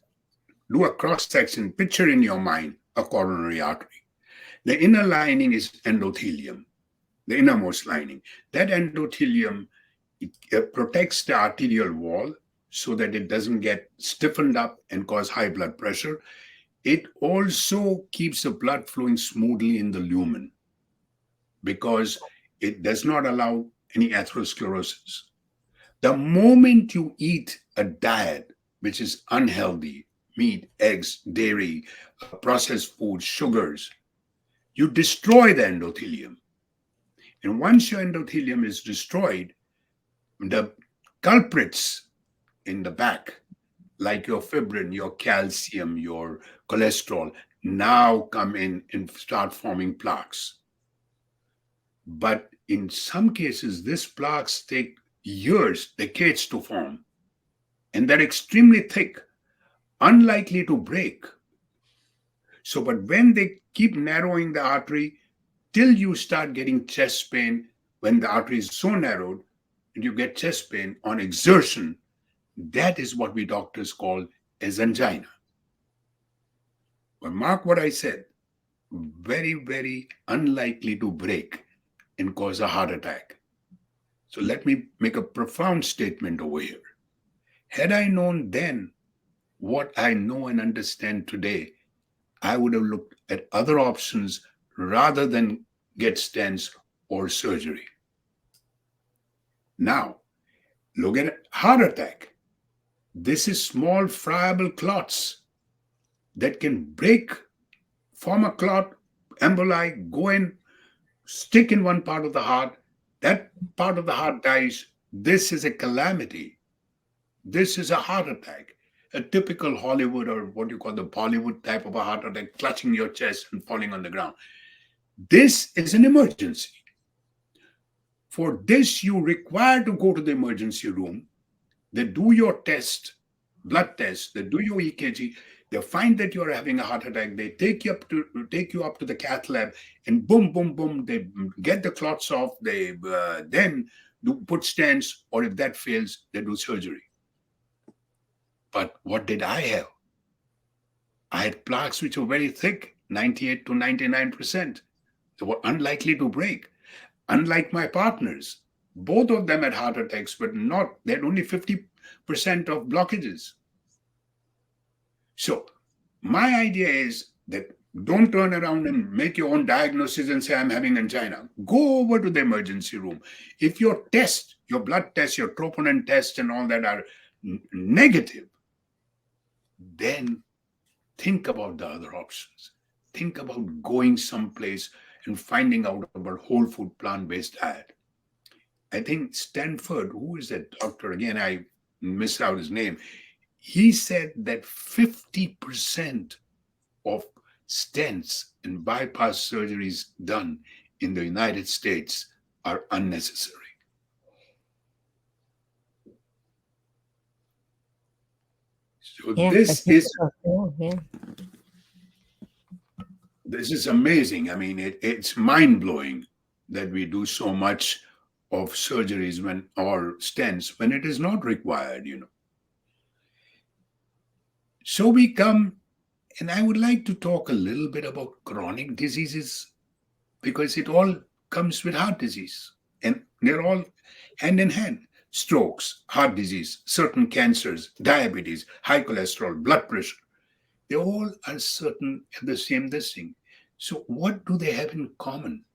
do a cross section, picture in your mind a coronary artery. The inner lining is endothelium, the innermost lining. That endothelium protects the arterial wall so that it doesn't get stiffened up and cause high blood pressure. It also keeps the blood flowing smoothly in the lumen because it does not allow any atherosclerosis. The moment you eat a diet which is unhealthy, meat, eggs, dairy, processed foods, sugars, you destroy the endothelium. And once your endothelium is destroyed, the culprits in the back, like your fibrin, your calcium, your cholesterol, now come in and start forming plaques. But in some cases, these plaques take years, decades to form, and they're extremely thick, unlikely to break. So, but when they keep narrowing the artery till you start getting chest pain, when the artery is so narrowed and you get chest pain on exertion, that is what we doctors call as angina. But mark what I said, very, very unlikely to break and cause a heart attack. So let me make a profound statement over here. Had I known then what I know and understand today, I would have looked at other options rather than get stents or surgery. Now, look at heart attack. This is small friable clots that can break, form a clot, emboli, go in, stick in one part of the heart. That part of the heart dies. This is a calamity. This is a heart attack. A typical Hollywood or what you call the Bollywood type of a heart attack, clutching your chest and falling on the ground. This is an emergency. For this, you require to go to the emergency room. They do your test, blood test. They do your EKG. They find that you're having a heart attack. They take you up to the cath lab, and boom, boom, boom. They get the clots off. They then do put stents, or if that fails, they do surgery. But what did I have? I had plaques which were very thick, 98 to 99%. They were unlikely to break. Unlike my partners, both of them had heart attacks, but not, they had only 50% of blockages. So, my idea is that don't turn around and make your own diagnosis and say, I'm having angina. Go over to the emergency room. If your test, your blood test, your troponin test, and all that are negative, then think about the other options. Think about going someplace and finding out about whole food plant-based diet. I think Stanford, who is that doctor? Again, I missed out his name. He said that 50% of stents and bypass surgeries done in the United States are unnecessary. So Yeah, this is yeah. this is amazing. I mean, it's mind-blowing that we do so much of surgeries when or stents when it is not required. So we come, and I would like to talk a little bit about chronic diseases because it all comes with heart disease, and they're all hand in hand. Strokes, heart disease, certain cancers, diabetes, high cholesterol, blood pressure, they all are certain and the same this thing. So what do they have in common?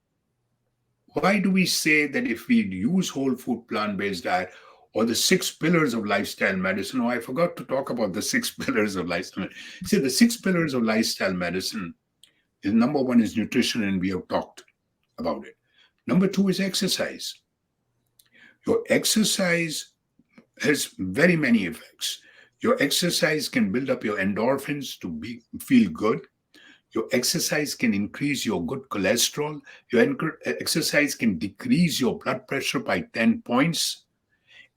Why do we say that if we use whole food plant-based diet or the 6 pillars of lifestyle medicine? Oh, I forgot to talk about the 6 pillars of lifestyle. See, the 6 pillars of lifestyle medicine is number one is nutrition, and we have talked about it. Number two is exercise. Your exercise has very many effects. Your exercise can build up your endorphins to feel good. Your exercise can increase your good cholesterol. Your exercise can decrease your blood pressure by 10 points.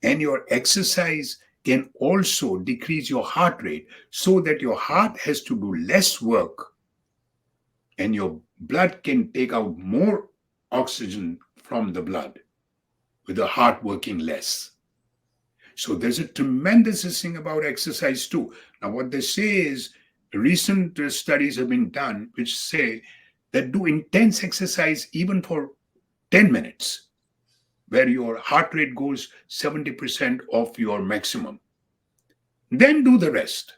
And your exercise can also decrease your heart rate so that your heart has to do less work and your blood can take out more oxygen from the blood with the heart working less. So there's a tremendous thing about exercise too. Now, what they say is recent studies have been done which say that do intense exercise even for 10 minutes, where your heart rate goes 70% of your maximum. Then do the rest.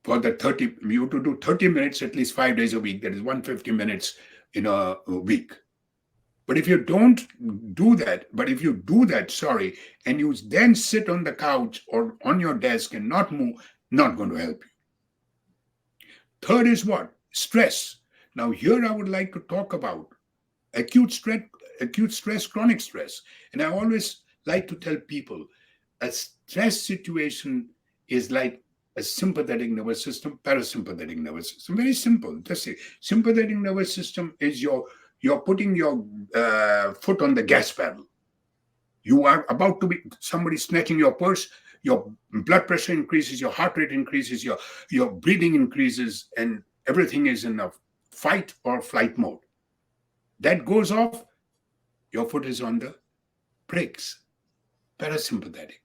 For the 30, you have to do 30 minutes at least 5 days a week. That is 150 minutes in a week. But if you don't do that, sorry, and you then sit on the couch or on your desk and not move, not going to help you. Third is what? Stress. Now here I would like to talk about acute stress, chronic stress. And I always like to tell people a stress situation is like a sympathetic nervous system, parasympathetic nervous system. Very simple. Just say sympathetic nervous system is you're putting your foot on the gas pedal. You are about to be somebody snatching your purse. Your blood pressure increases, your heart rate increases, your breathing increases, and everything is in a fight or flight mode. That goes off, your foot is on the brakes. Parasympathetic.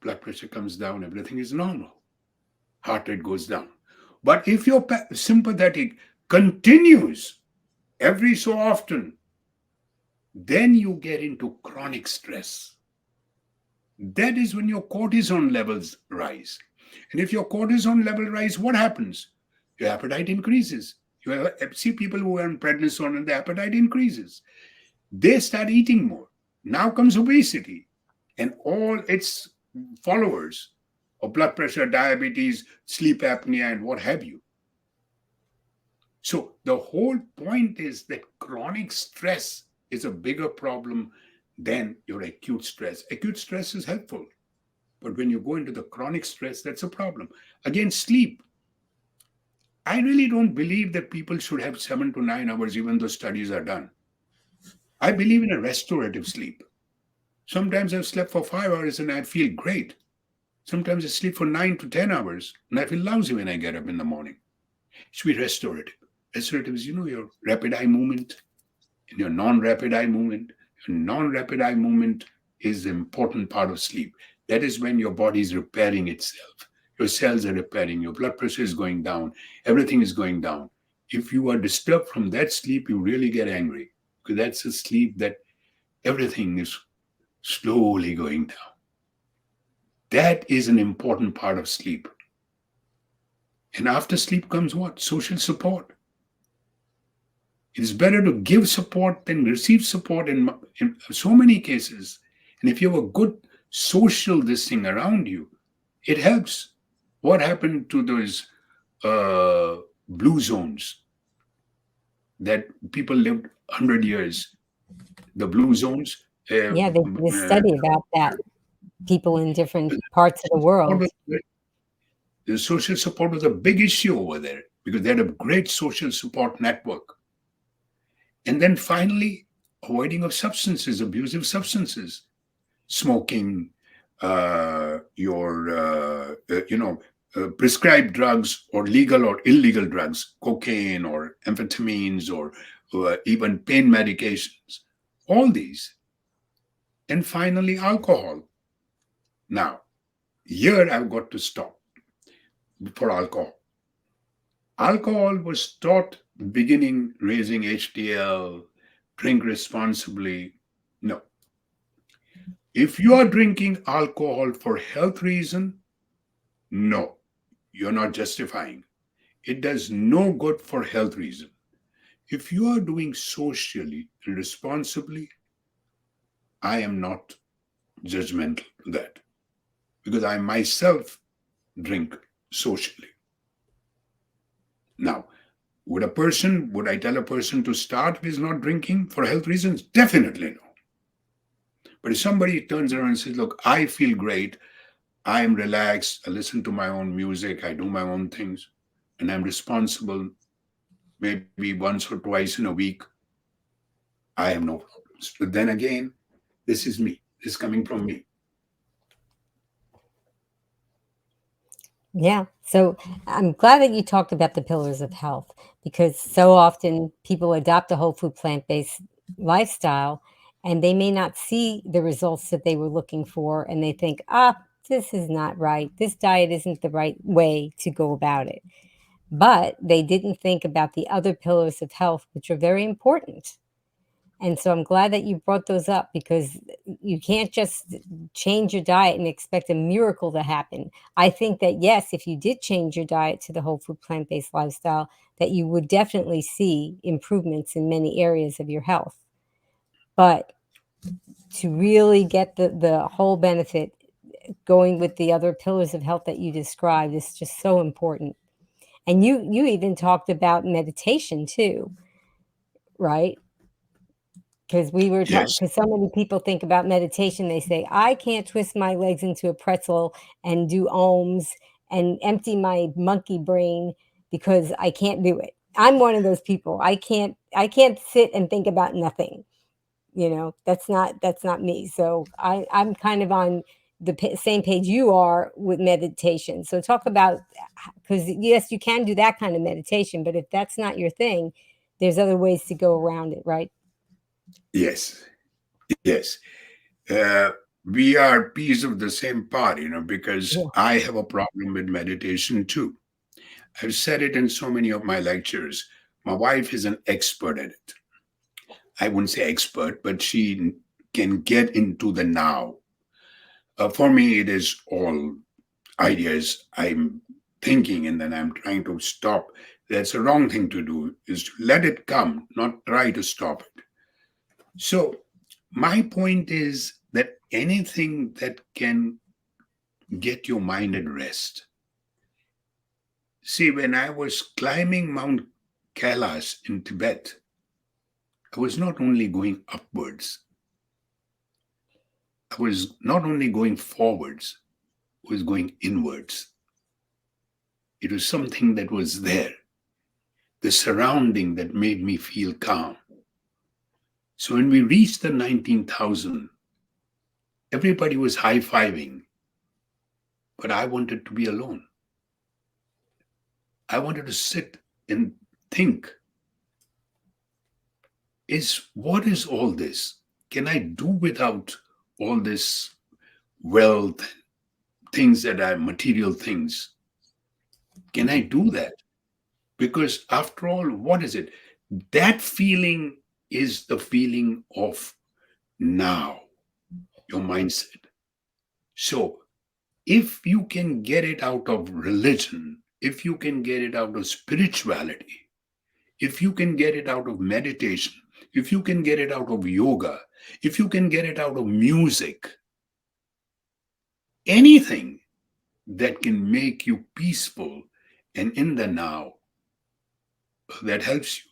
Blood pressure comes down, everything is normal. Heart rate goes down. But if your sympathetic continues every so often, then you get into chronic stress. That is when your cortisol levels rise. And if your cortisol level rise, what happens? Your appetite increases. See people who are on prednisone and the appetite increases. They start eating more. Now comes obesity and all its followers of blood pressure, diabetes, sleep apnea, and what have you. So the whole point is that chronic stress is a bigger problem than your acute stress. Acute stress is helpful, but when you go into the chronic stress, that's a problem. Again, sleep. I really don't believe that people should have 7 to 9 hours, even though studies are done. I believe in a restorative sleep. Sometimes I've slept for 5 hours and I feel great. Sometimes I sleep for 9 to 10 hours and I feel lousy when I get up in the morning. It should be restorative. Restorative is, your rapid eye movement and your non-rapid eye movement. Your non-rapid eye movement is an important part of sleep. That is when your body is repairing itself. Your cells are repairing, your blood pressure is going down, everything is going down. If you are disturbed from that sleep, you really get angry because that's a sleep that everything is slowly going down. That is an important part of sleep. And after sleep comes what? Social support. It is better to give support than receive support in so many cases. And if you have a good social this thing around you, it helps. What happened to those blue zones that people lived 100 years? The blue zones. Yeah, they did a study about that. People in different parts of the world. The social support was a big issue over there because they had a great social support network. And then finally, avoiding of substances, abusive substances, smoking, prescribed drugs or legal or illegal drugs, cocaine or amphetamines or even pain medications, all these. And finally, alcohol. Now, here I've got to stop for alcohol. Alcohol was taught beginning raising HDL, drink responsibly. No. If you are drinking alcohol for health reason, no, you're not justifying. It does no good for health reason. If you are doing socially and responsibly, I am not judgmental to that because I myself drink socially. Now, would I tell a person to start if he's not drinking for health reasons? Definitely no. But if somebody turns around and says, look, I feel great, I'm relaxed, I listen to my own music, I do my own things, and I'm responsible maybe once or twice in a week, I have no problems. But then again, this is me. This is coming from me. Yeah. So I'm glad that you talked about the pillars of health because so often people adopt a whole food plant based lifestyle and they may not see the results that they were looking for. And they think, this is not right. This diet isn't the right way to go about it. But they didn't think about the other pillars of health, which are very important. And so I'm glad that you brought those up because you can't just change your diet and expect a miracle to happen. I think that, yes, if you did change your diet to the whole food plant-based lifestyle, that you would definitely see improvements in many areas of your health. But to really get the whole benefit, going with the other pillars of health that you described is just so important. And you even talked about meditation too, right? Because we were talking, Yes. because so many people think about meditation, they say, I can't twist my legs into a pretzel and do ohms and empty my monkey brain because I can't do it. I'm one of those people. I can't sit and think about nothing. That's not me. So I'm kind of on the same page you are with meditation. So talk about, because yes, you can do that kind of meditation, but if that's not your thing, there's other ways to go around it, right? Yes. Yes. Uh, we are peas of the same pot, because Yeah. I have a problem with meditation too. I've said it in so many of my lectures. My wife is an expert at it. I wouldn't say expert, but she can get into the now. For me, it is all ideas I'm thinking and then I'm trying to stop. That's a wrong thing to do, is to let it come, not try to stop it. So my point is that anything that can get your mind at rest. See, when I was climbing Mount Kailash in Tibet, I was not only going upwards, I was not only going forwards, I was going inwards. It was something that was there, the surrounding that made me feel calm. So when we reached the 19,000, everybody was high fiving, but I wanted to be alone. I wanted to sit and think, what is all this? Can I do without all this wealth, things that are material things? Can I do that? Because after all, what is it? That feeling is the feeling of now, your mindset. So if you can get it out of religion, if you can get it out of spirituality, if you can get it out of meditation, if you can get it out of yoga, if you can get it out of music, anything that can make you peaceful and in the now, that helps you.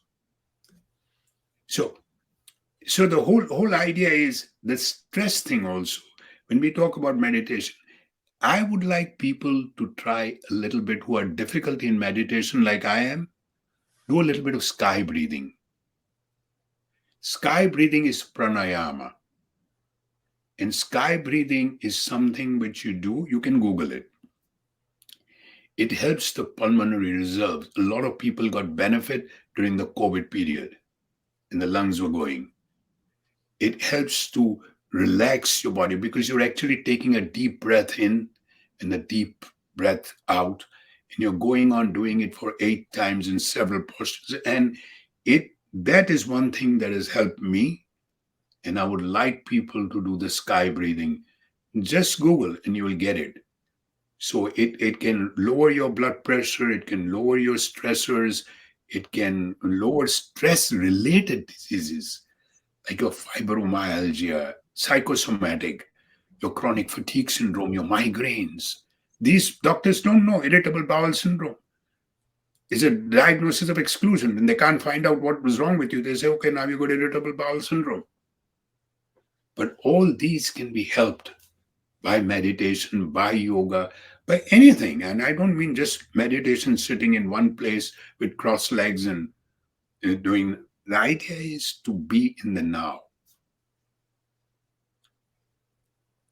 So, so the whole idea is the stress thing also. When we talk about meditation, I would like people to try a little bit who are difficult in meditation, like I am, do a little bit of sky breathing. Sky breathing is pranayama. And sky breathing is something which you do, you can Google it. It helps the pulmonary reserves. A lot of people got benefit during the COVID period and the lungs were going. It helps to relax your body because you're actually taking a deep breath in and a deep breath out. And you're going on doing it for 8 times in several postures. And that is one thing that has helped me. And I would like people to do the sky breathing. Just Google and you will get it. So it can lower your blood pressure, it can lower your stressors, it can lower stress-related diseases like your fibromyalgia, psychosomatic, your chronic fatigue syndrome, your migraines. These doctors don't know irritable bowel syndrome is a diagnosis of exclusion, and they can't find out what was wrong with you. They say, okay, now you got irritable bowel syndrome. But all these can be helped by meditation, by yoga, by anything. And I don't mean just meditation sitting in one place with crossed legs and doing. The idea is to be in the now.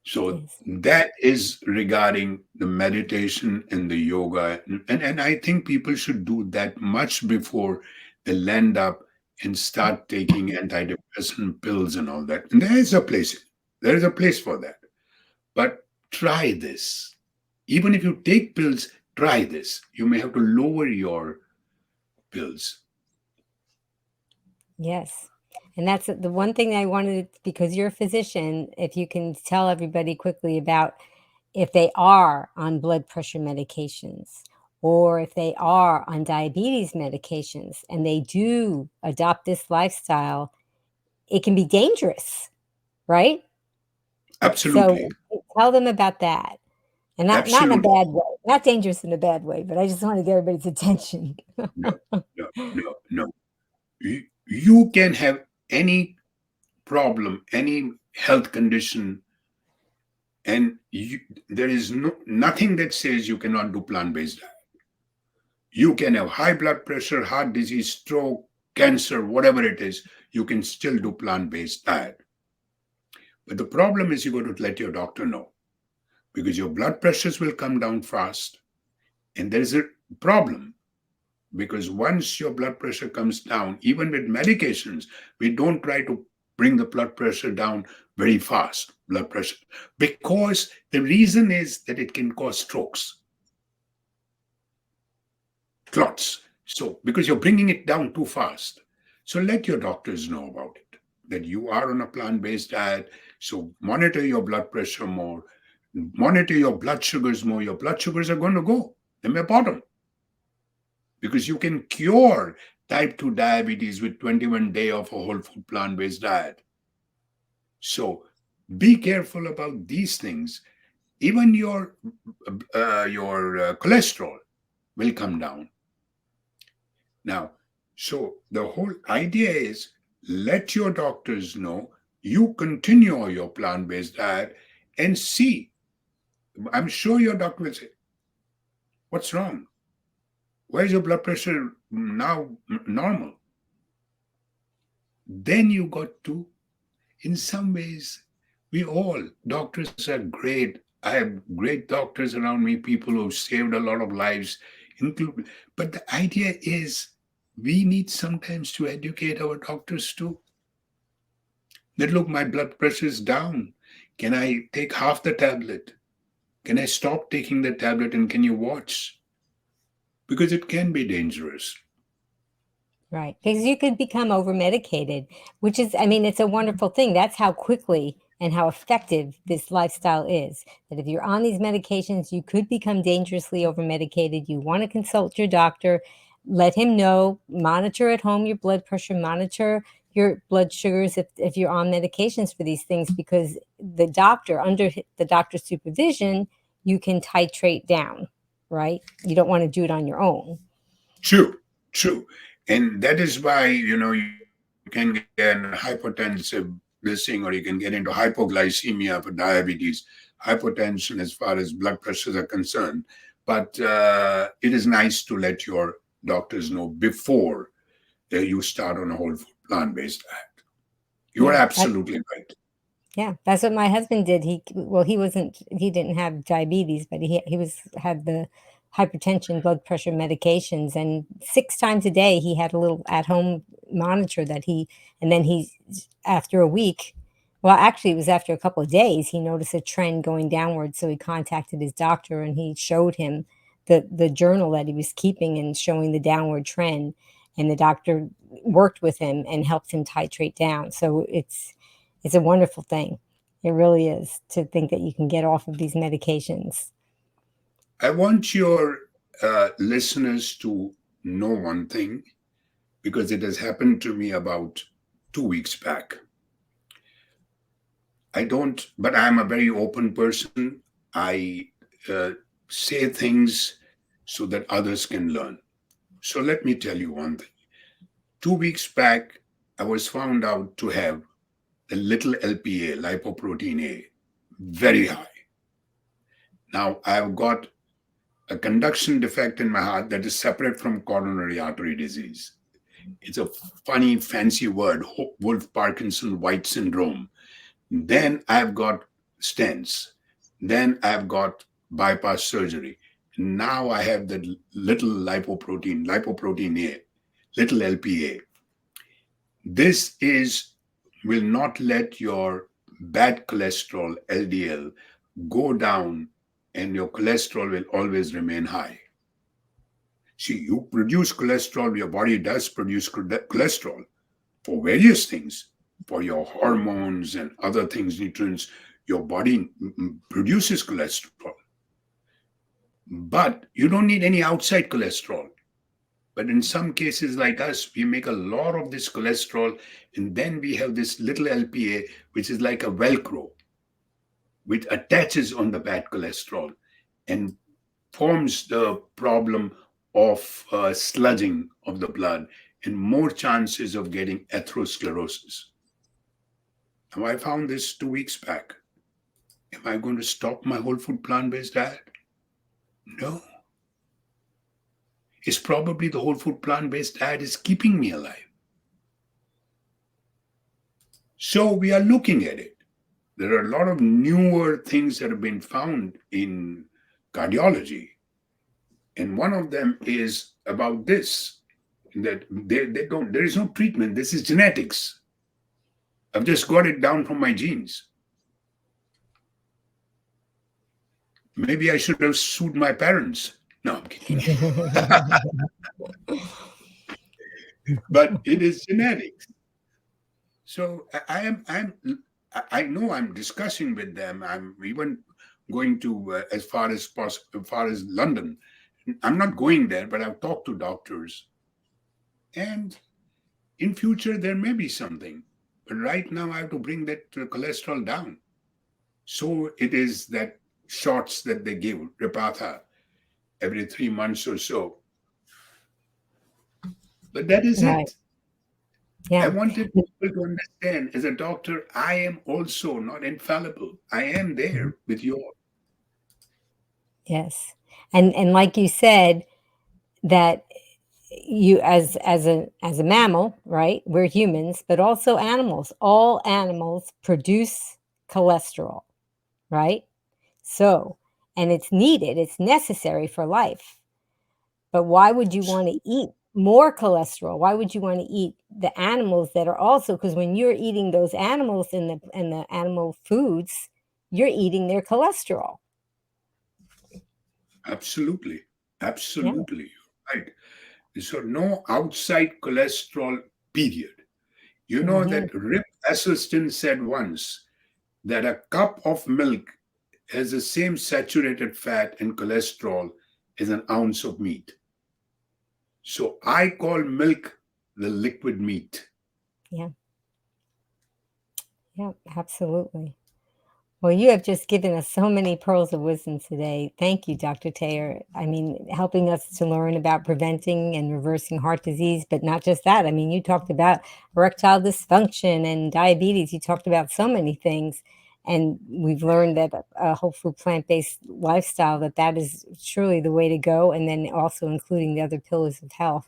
So Yes. that is regarding the meditation and the yoga. And I think people should do that much before they land up and start taking antidepressant pills and all that. And there is a place. There is a place for that. But try this. Even if you take pills, try this. You may have to lower your pills. Yes. And that's the one thing I wanted, because you're a physician, if you can tell everybody quickly about if they are on blood pressure medications or if they are on diabetes medications and they do adopt this lifestyle, it can be dangerous, right? Absolutely. So tell them about that. And not in a Absolutely. bad way, not dangerous in a bad way, but I just want to get everybody's attention. No, no. You can have any problem, any health condition, and there is nothing that says you cannot do plant-based diet. You can have high blood pressure, heart disease, stroke, cancer, whatever it is, you can still do plant-based diet. But the problem is you got to let your doctor know because your blood pressures will come down fast. And there is a problem because once your blood pressure comes down, even with medications, we don't try to bring the blood pressure down very fast, blood pressure, because the reason is that it can cause strokes, clots. So, because you're bringing it down too fast. So, let your doctors know about it, that you are on a plant based diet. So, monitor your blood pressure more. Monitor your blood sugars more. Your blood sugars are going to go. They may bottom because you can cure type 2 diabetes with 21 day of a whole food plant-based diet. So be careful about these things. Even your cholesterol will come down. Now, so the whole idea is let your doctors know you continue your plant-based diet and see. I'm sure your doctor will say, "What's wrong? Why is your blood pressure now normal?" Then you got to, in some ways, we all, doctors are great. I have great doctors around me, people who saved a lot of lives, include. But the idea is we need sometimes to educate our doctors too. That look, my blood pressure is down. Can I take half the tablet? Can I stop taking the tablet and can you watch? Because it can be dangerous. Right. Because you could become over medicated, which is, I mean, it's a wonderful thing. That's how quickly and how effective this lifestyle is. That if you're on these medications, you could become dangerously over medicated. You want to consult your doctor, let him know, monitor at home your blood pressure, monitor your blood sugars if you're on medications for these things, because the doctor, under the doctor's supervision, you can titrate down, right? You don't want to do it on your own. True, true. And that is why, you can get an hypertensive this thing, or you can get into hypoglycemia for diabetes, hypertension as far as blood pressures are concerned. But it is nice to let your doctors know before you start on a whole food plant-based diet. You are Yeah. absolutely right. Yeah, that's what my husband did. He didn't have diabetes, but he was had the hypertension, blood pressure medications, and 6 times a day he had a little at-home monitor that he and then he after a week, well, actually it was after a couple of days, he noticed a trend going downward, so he contacted his doctor and he showed him the journal that he was keeping and showing the downward trend, and the doctor worked with him and helped him titrate down. So it's a wonderful thing. It really is, to think that you can get off of these medications. I want your listeners to know one thing because it has happened to me about 2 weeks back. I don't, but I'm a very open person. I say things so that others can learn. So let me tell you one thing. 2 weeks back, I was found out to have a little LPA, lipoprotein A, very high. Now I've got a conduction defect in my heart that is separate from coronary artery disease. It's a funny, fancy word, Wolf Parkinson White syndrome. Then I've got stents. Then I've got bypass surgery. Now I have the little lipoprotein A, little LPA. This is will not let your bad cholesterol, LDL, go down and your cholesterol will always remain high. See, you produce cholesterol, your body does produce cholesterol for various things, for your hormones and other things, nutrients. Your body produces cholesterol, but you don't need any outside cholesterol. But in some cases, like us, we make a lot of this cholesterol, and then we have this little LPA, which is like a Velcro, which attaches on the bad cholesterol and forms the problem of sludging of the blood and more chances of getting atherosclerosis. Now, I found this 2 weeks back. Am I going to stop my whole food plant based diet? No. It's probably the whole food plant based diet is keeping me alive. So we are looking at it. There are a lot of newer things that have been found in cardiology. And one of them is about this that they don't, there is no treatment. This is genetics. I've just got it down from my genes. Maybe I should have sued my parents. No, I'm kidding. But it is genetics. So I know I'm discussing with them. I'm even going to as far as London. I'm not going there, but I've talked to doctors, and in future there may be something, but right now I have to bring that cholesterol down. So it is that shots that they give Repatha every 3 months or so. But that is Right. it. I Yeah. wanted people to understand as a doctor, I am also not infallible. I am Mhm. there with you. Yes. And like you said, that you as a mammal, right? We're humans, but also animals. All animals produce cholesterol, right? So, and it's needed, it's necessary for life. But why would you want to eat more cholesterol? Why would you want to eat the animals that are also, because when you're eating those animals in the animal foods, you're eating their cholesterol. Absolutely. Yeah. Absolutely. Right. So no outside cholesterol, period. You know Hmm. that Rip Assistant said once that a cup of milk has the same saturated fat and cholesterol as an ounce of meat. So I call milk the liquid meat. Yeah. Yeah. Absolutely. Well, you have just given us so many pearls of wisdom today. Thank you, Dr. Taylor. I mean, helping us to learn about preventing and reversing heart disease, but not just that. I mean, you talked about erectile dysfunction and diabetes. You talked about so many things. And we've learned that a whole food plant-based lifestyle, that is truly the way to go. And then also including the other pillars of health.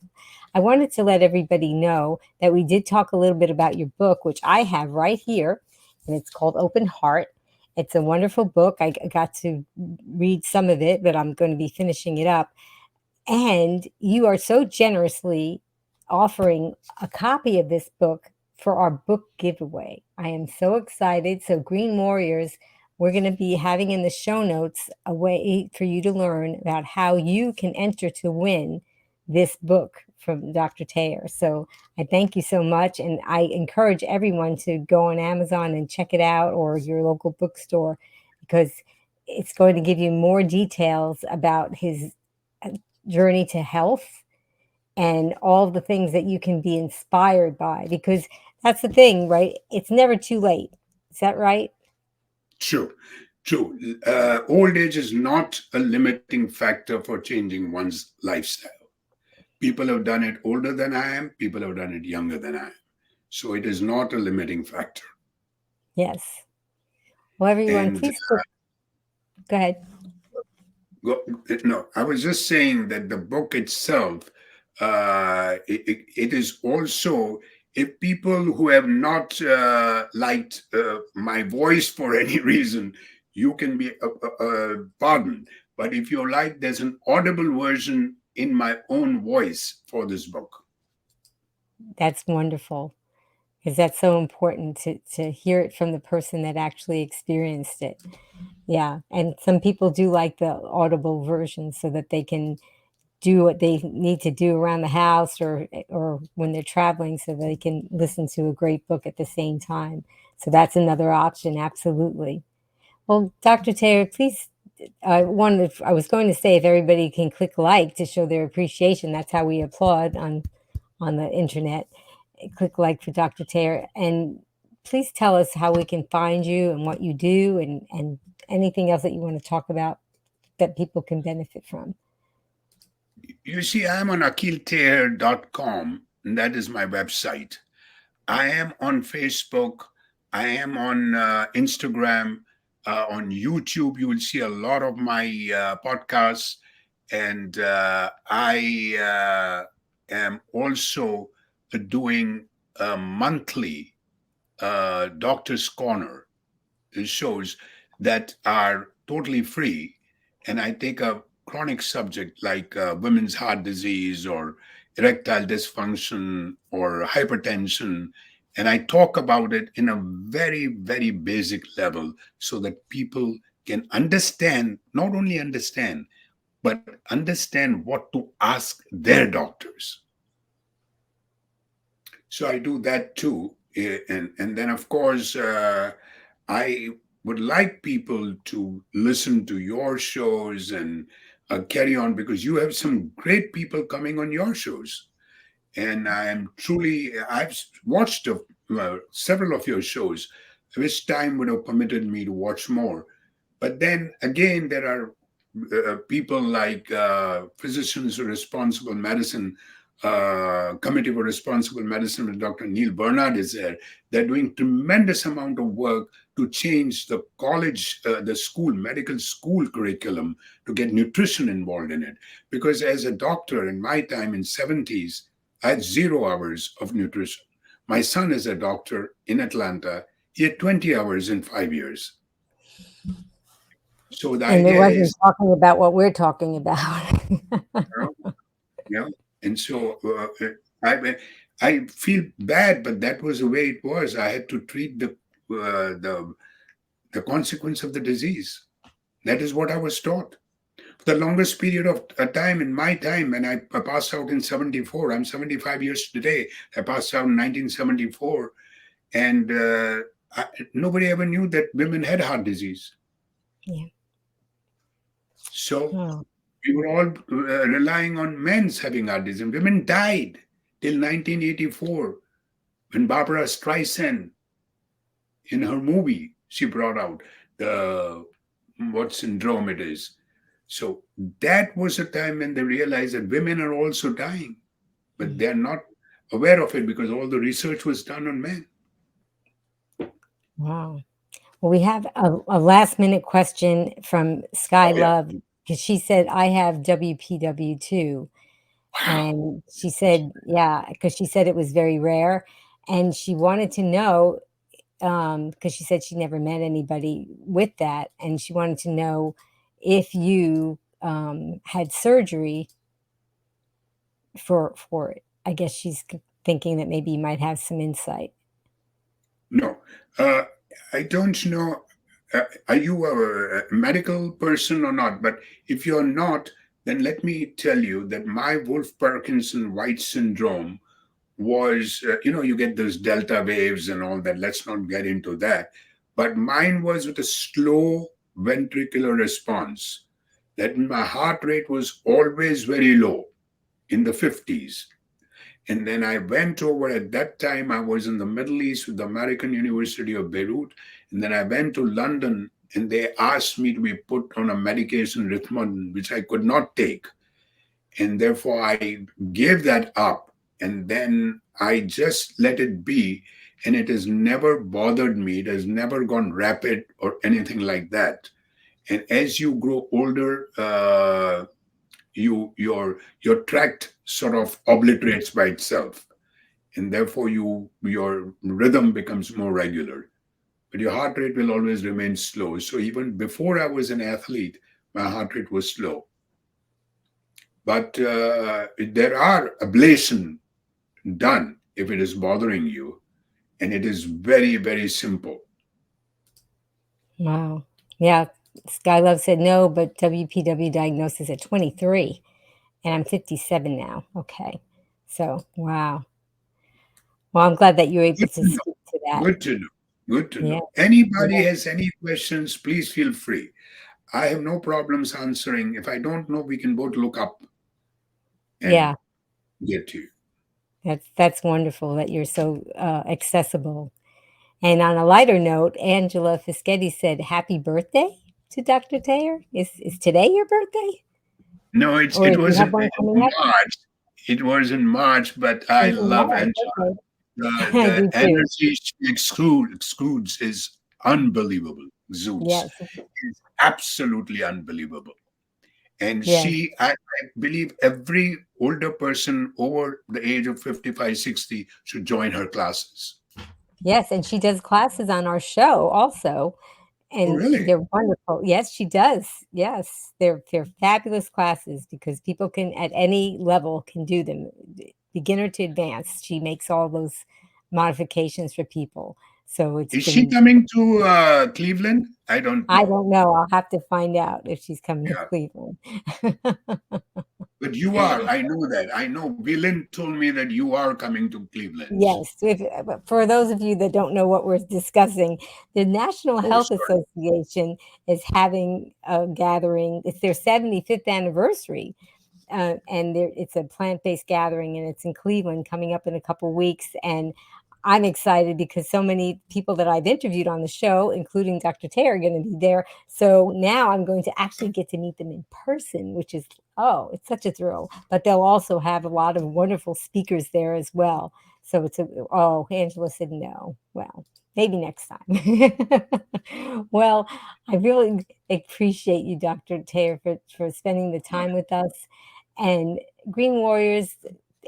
I wanted to let everybody know that we did talk a little bit about your book, which I have right here, and it's called Open Heart. It's a wonderful book. I got to read some of it, but I'm going to be finishing it up. And you are so generously offering a copy of this book for our book giveaway. I am so excited. So, Green Warriors, we're going to be having in the show notes a way for you to learn about how you can enter to win this book from Dr. Taylor. So, I thank you so much. And I encourage everyone to go on Amazon and check it out, or your local bookstore, because it's going to give you more details about his uh, journey to health and all the things that you can be inspired by, because that's the thing, right? It's never too late. Is that right? True, true. Old age is not a limiting factor for changing one's lifestyle. People have done it older than I am, people have done it younger than I am. So it is not a limiting factor. Yes. Well, everyone, And please go ahead. go, no, I was just saying that the book itself, it is also, if people who have not liked my voice for any reason, you can be pardoned. But if you like, there's an audible version in my own voice for this book. That's wonderful, because that's so important to hear it from the person that actually experienced it. Yeah. And some people do like the audible version so that they can do what they need to do around the house, or when they're traveling, so they can listen to a great book at the same time. So that's another option, absolutely. Well, Dr. Taylor, please, I was going to say, if everybody can click like to show their appreciation, that's how we applaud on the internet. Click like for Dr. Taylor, and please tell us how we can find you and what you do, and anything else that you want to talk about that people can benefit from. You see, I'm on akiltaher.com, and that is my website. I am on Facebook. I am on Instagram, on YouTube. You will see a lot of my podcasts, and I am also doing a monthly Doctor's Corner shows that are totally free. And I take a chronic subject like women's heart disease or erectile dysfunction or hypertension. And I talk about it in a very, very basic level so that people can understand, not only understand, but understand what to ask their doctors. So I do that too. And then, of course, I would like people to listen to your shows and carry on, because you have some great people coming on your shows. And I am truly, I've watched several of your shows. I wish time would have permitted me to watch more. But then again, there are people like Physicians for Responsible Medicine, Committee for Responsible Medicine with Dr. Neil Bernard is there. They're doing tremendous amount of work to change the college, the school, medical school curriculum to get nutrition involved in it. Because as a doctor in my time in 70s, I had 0 hours of nutrition. My son is a doctor in Atlanta. He had 20 hours in 5 years. So the And it idea wasn't is, talking about what we're talking about. you know, you know, and so I I feel bad, but that was the way it was. I had to treat the consequence of the disease. That is what I was taught. For the longest period of time in my time, when I passed out in 74, I'm 75 years today. I passed out in 1974, and nobody ever knew that women had heart disease. Yeah. So Oh, we were all relying on men's having heart disease. Women died till 1984 when Barbara Streisand, in her movie, she brought out the what syndrome it is. So that was a time when they realized that women are also dying, but mm. they're not aware of it because all the research was done on men. Wow. Well, we have a last minute question from Sky Oh yeah. Love because she said, I have WPW too. Wow. And she said, yeah, because she said it was very rare. And she wanted to know, because she said she never met anybody with that. And she wanted to know if you had surgery for it. I guess she's thinking that maybe you might have some insight. No, uh, I don't know. Are you a medical person or not? But if you're not, then let me tell you that my Wolf Parkinson White syndrome was, you get those delta waves and all that. Let's not get into that. But mine was with a slow ventricular response, that my heart rate was always very low in the 50s. And then I went over, at that time, I was in the Middle East with the American University of Beirut. And then I went to London and they asked me to be put on a medication, Ritalin, which I could not take. And therefore, I gave that up. And then I just let it be. And it has never bothered me. It has never gone rapid or anything like that. And as you grow older, your tract sort of obliterates by itself, and therefore your rhythm becomes more regular, but your heart rate will always remain slow. So even before I was an athlete, my heart rate was slow. But there are ablation done if it is bothering you, and it is very, very simple. Wow. Yeah. Skylove said no, but WPW diagnosis at 23, and I'm 57 now. Okay. So, wow. Well, I'm glad that you're able Good to to know. speak to that. Good to know. Good to Yeah. know. Anybody Yeah. has any questions, please feel free. I have no problems answering. If I don't know, we can both look up and Yeah. get to you. That's wonderful that you're so accessible. And on a lighter note, Angela Fischetti said, "Happy birthday to Dr. Taylor. Is today your birthday, No, or it do you was have in one coming up?" March. It was in March, but I It's in love March. Angela. Okay. I The do too. energy she exudes is unbelievable. Exudes Yes. is absolutely unbelievable. And Yes. I believe every older person over the age of 55, 60 should join her classes. Yes, and she does classes on our show also, Oh, and really? they're wonderful. Yes, she does. Yes, they're fabulous classes because people can at any level can do them, beginner to advanced. She makes all those modifications for people. So it's Is she been coming to Cleveland? I don't I know. don't know. I'll have to find out if she's coming to Yeah. Cleveland. But you are, I know that. I know Willin told me that you are coming to Cleveland. Yes, for those of you that don't know what we're discussing, the National Oh, Health sorry. Association is having a gathering. It's their 75th anniversary, and it's a plant-based gathering, and it's in Cleveland coming up in a couple weeks. And I'm excited because so many people that I've interviewed on the show, including Dr. Taylor, are going to be there. So now I'm going to actually get to meet them in person, which is, oh, it's such a thrill. But they'll also have a lot of wonderful speakers there as well. So oh, Angela said no. Well, maybe next time. Well, I really appreciate you, Dr. Taylor, for spending the time with us. And Green Warriors,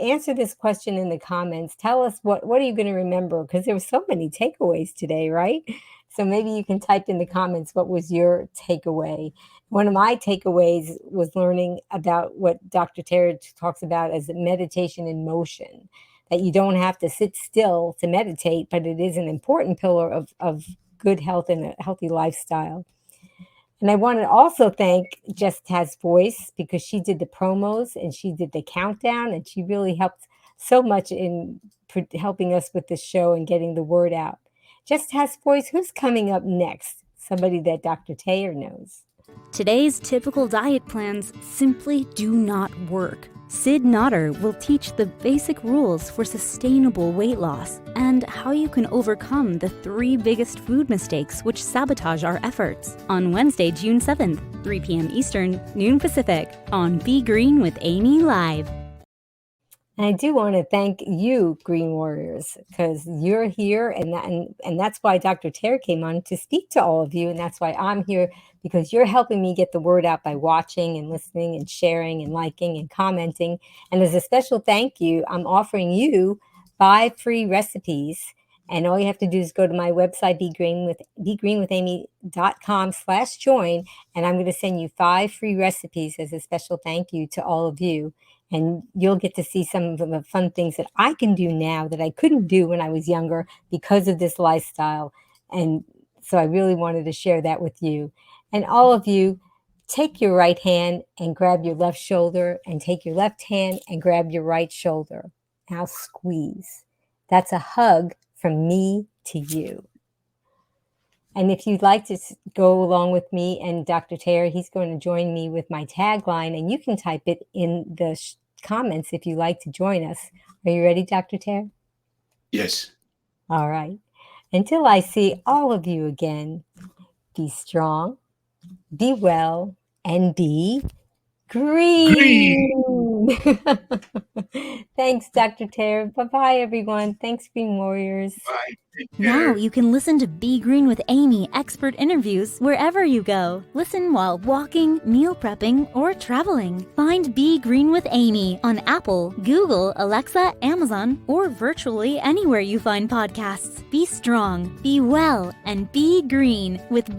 answer this question in the comments. Tell us what are you going to remember? Because there were so many takeaways today, right? So maybe you can type in the comments what was your takeaway. One of my takeaways was learning about what Dr. Terry talks about as meditation in motion, that you don't have to sit still to meditate, but it is an important pillar of good health and a healthy lifestyle. And I want to also thank Just Has Voice because she did the promos and she did the countdown and she really helped so much in helping us with the show and getting the word out. Just Has Voice, who's coming up next? Somebody that Dr. Taylor knows. Today's typical diet plans simply do not work. Sid Notter will teach the basic rules for sustainable weight loss and how you can overcome the 3 biggest food mistakes which sabotage our efforts on Wednesday, June 7th, 3 p.m. Eastern, noon Pacific, on Be Green with Amy Live. And I do want to thank you, Green Warriors, because you're here, and that's why Dr. Terry came on to speak to all of you, and that's why I'm here, because you're helping me get the word out by watching and listening and sharing and liking and commenting. And as a special thank you, I'm offering you 5 free recipes. And all you have to do is go to my website, begreenwithamy.com/join, and I'm going to send you 5 free recipes as a special thank you to all of you. And you'll get to see some of the fun things that I can do now that I couldn't do when I was younger because of this lifestyle. And so I really wanted to share that with you. And all of you, take your right hand and grab your left shoulder, and take your left hand and grab your right shoulder. Now squeeze. That's a hug from me to you. And if you'd like to go along with me and Dr. Taylor, he's going to join me with my tagline, and you can type it in the comments if you like to join us. Are you ready, Dr. Taylor? Yes. All right. Until I see all of you again, be strong, be well, and be green. Thanks, Dr. Taylor. Bye-bye, everyone. Thanks, Green Warriors. Bye. Now you can listen to Be Green with Amy expert interviews wherever you go. Listen while walking, meal prepping, or traveling. Find Be Green with Amy on Apple, Google, Alexa, Amazon, or virtually anywhere you find podcasts. Be strong, be well, and be green with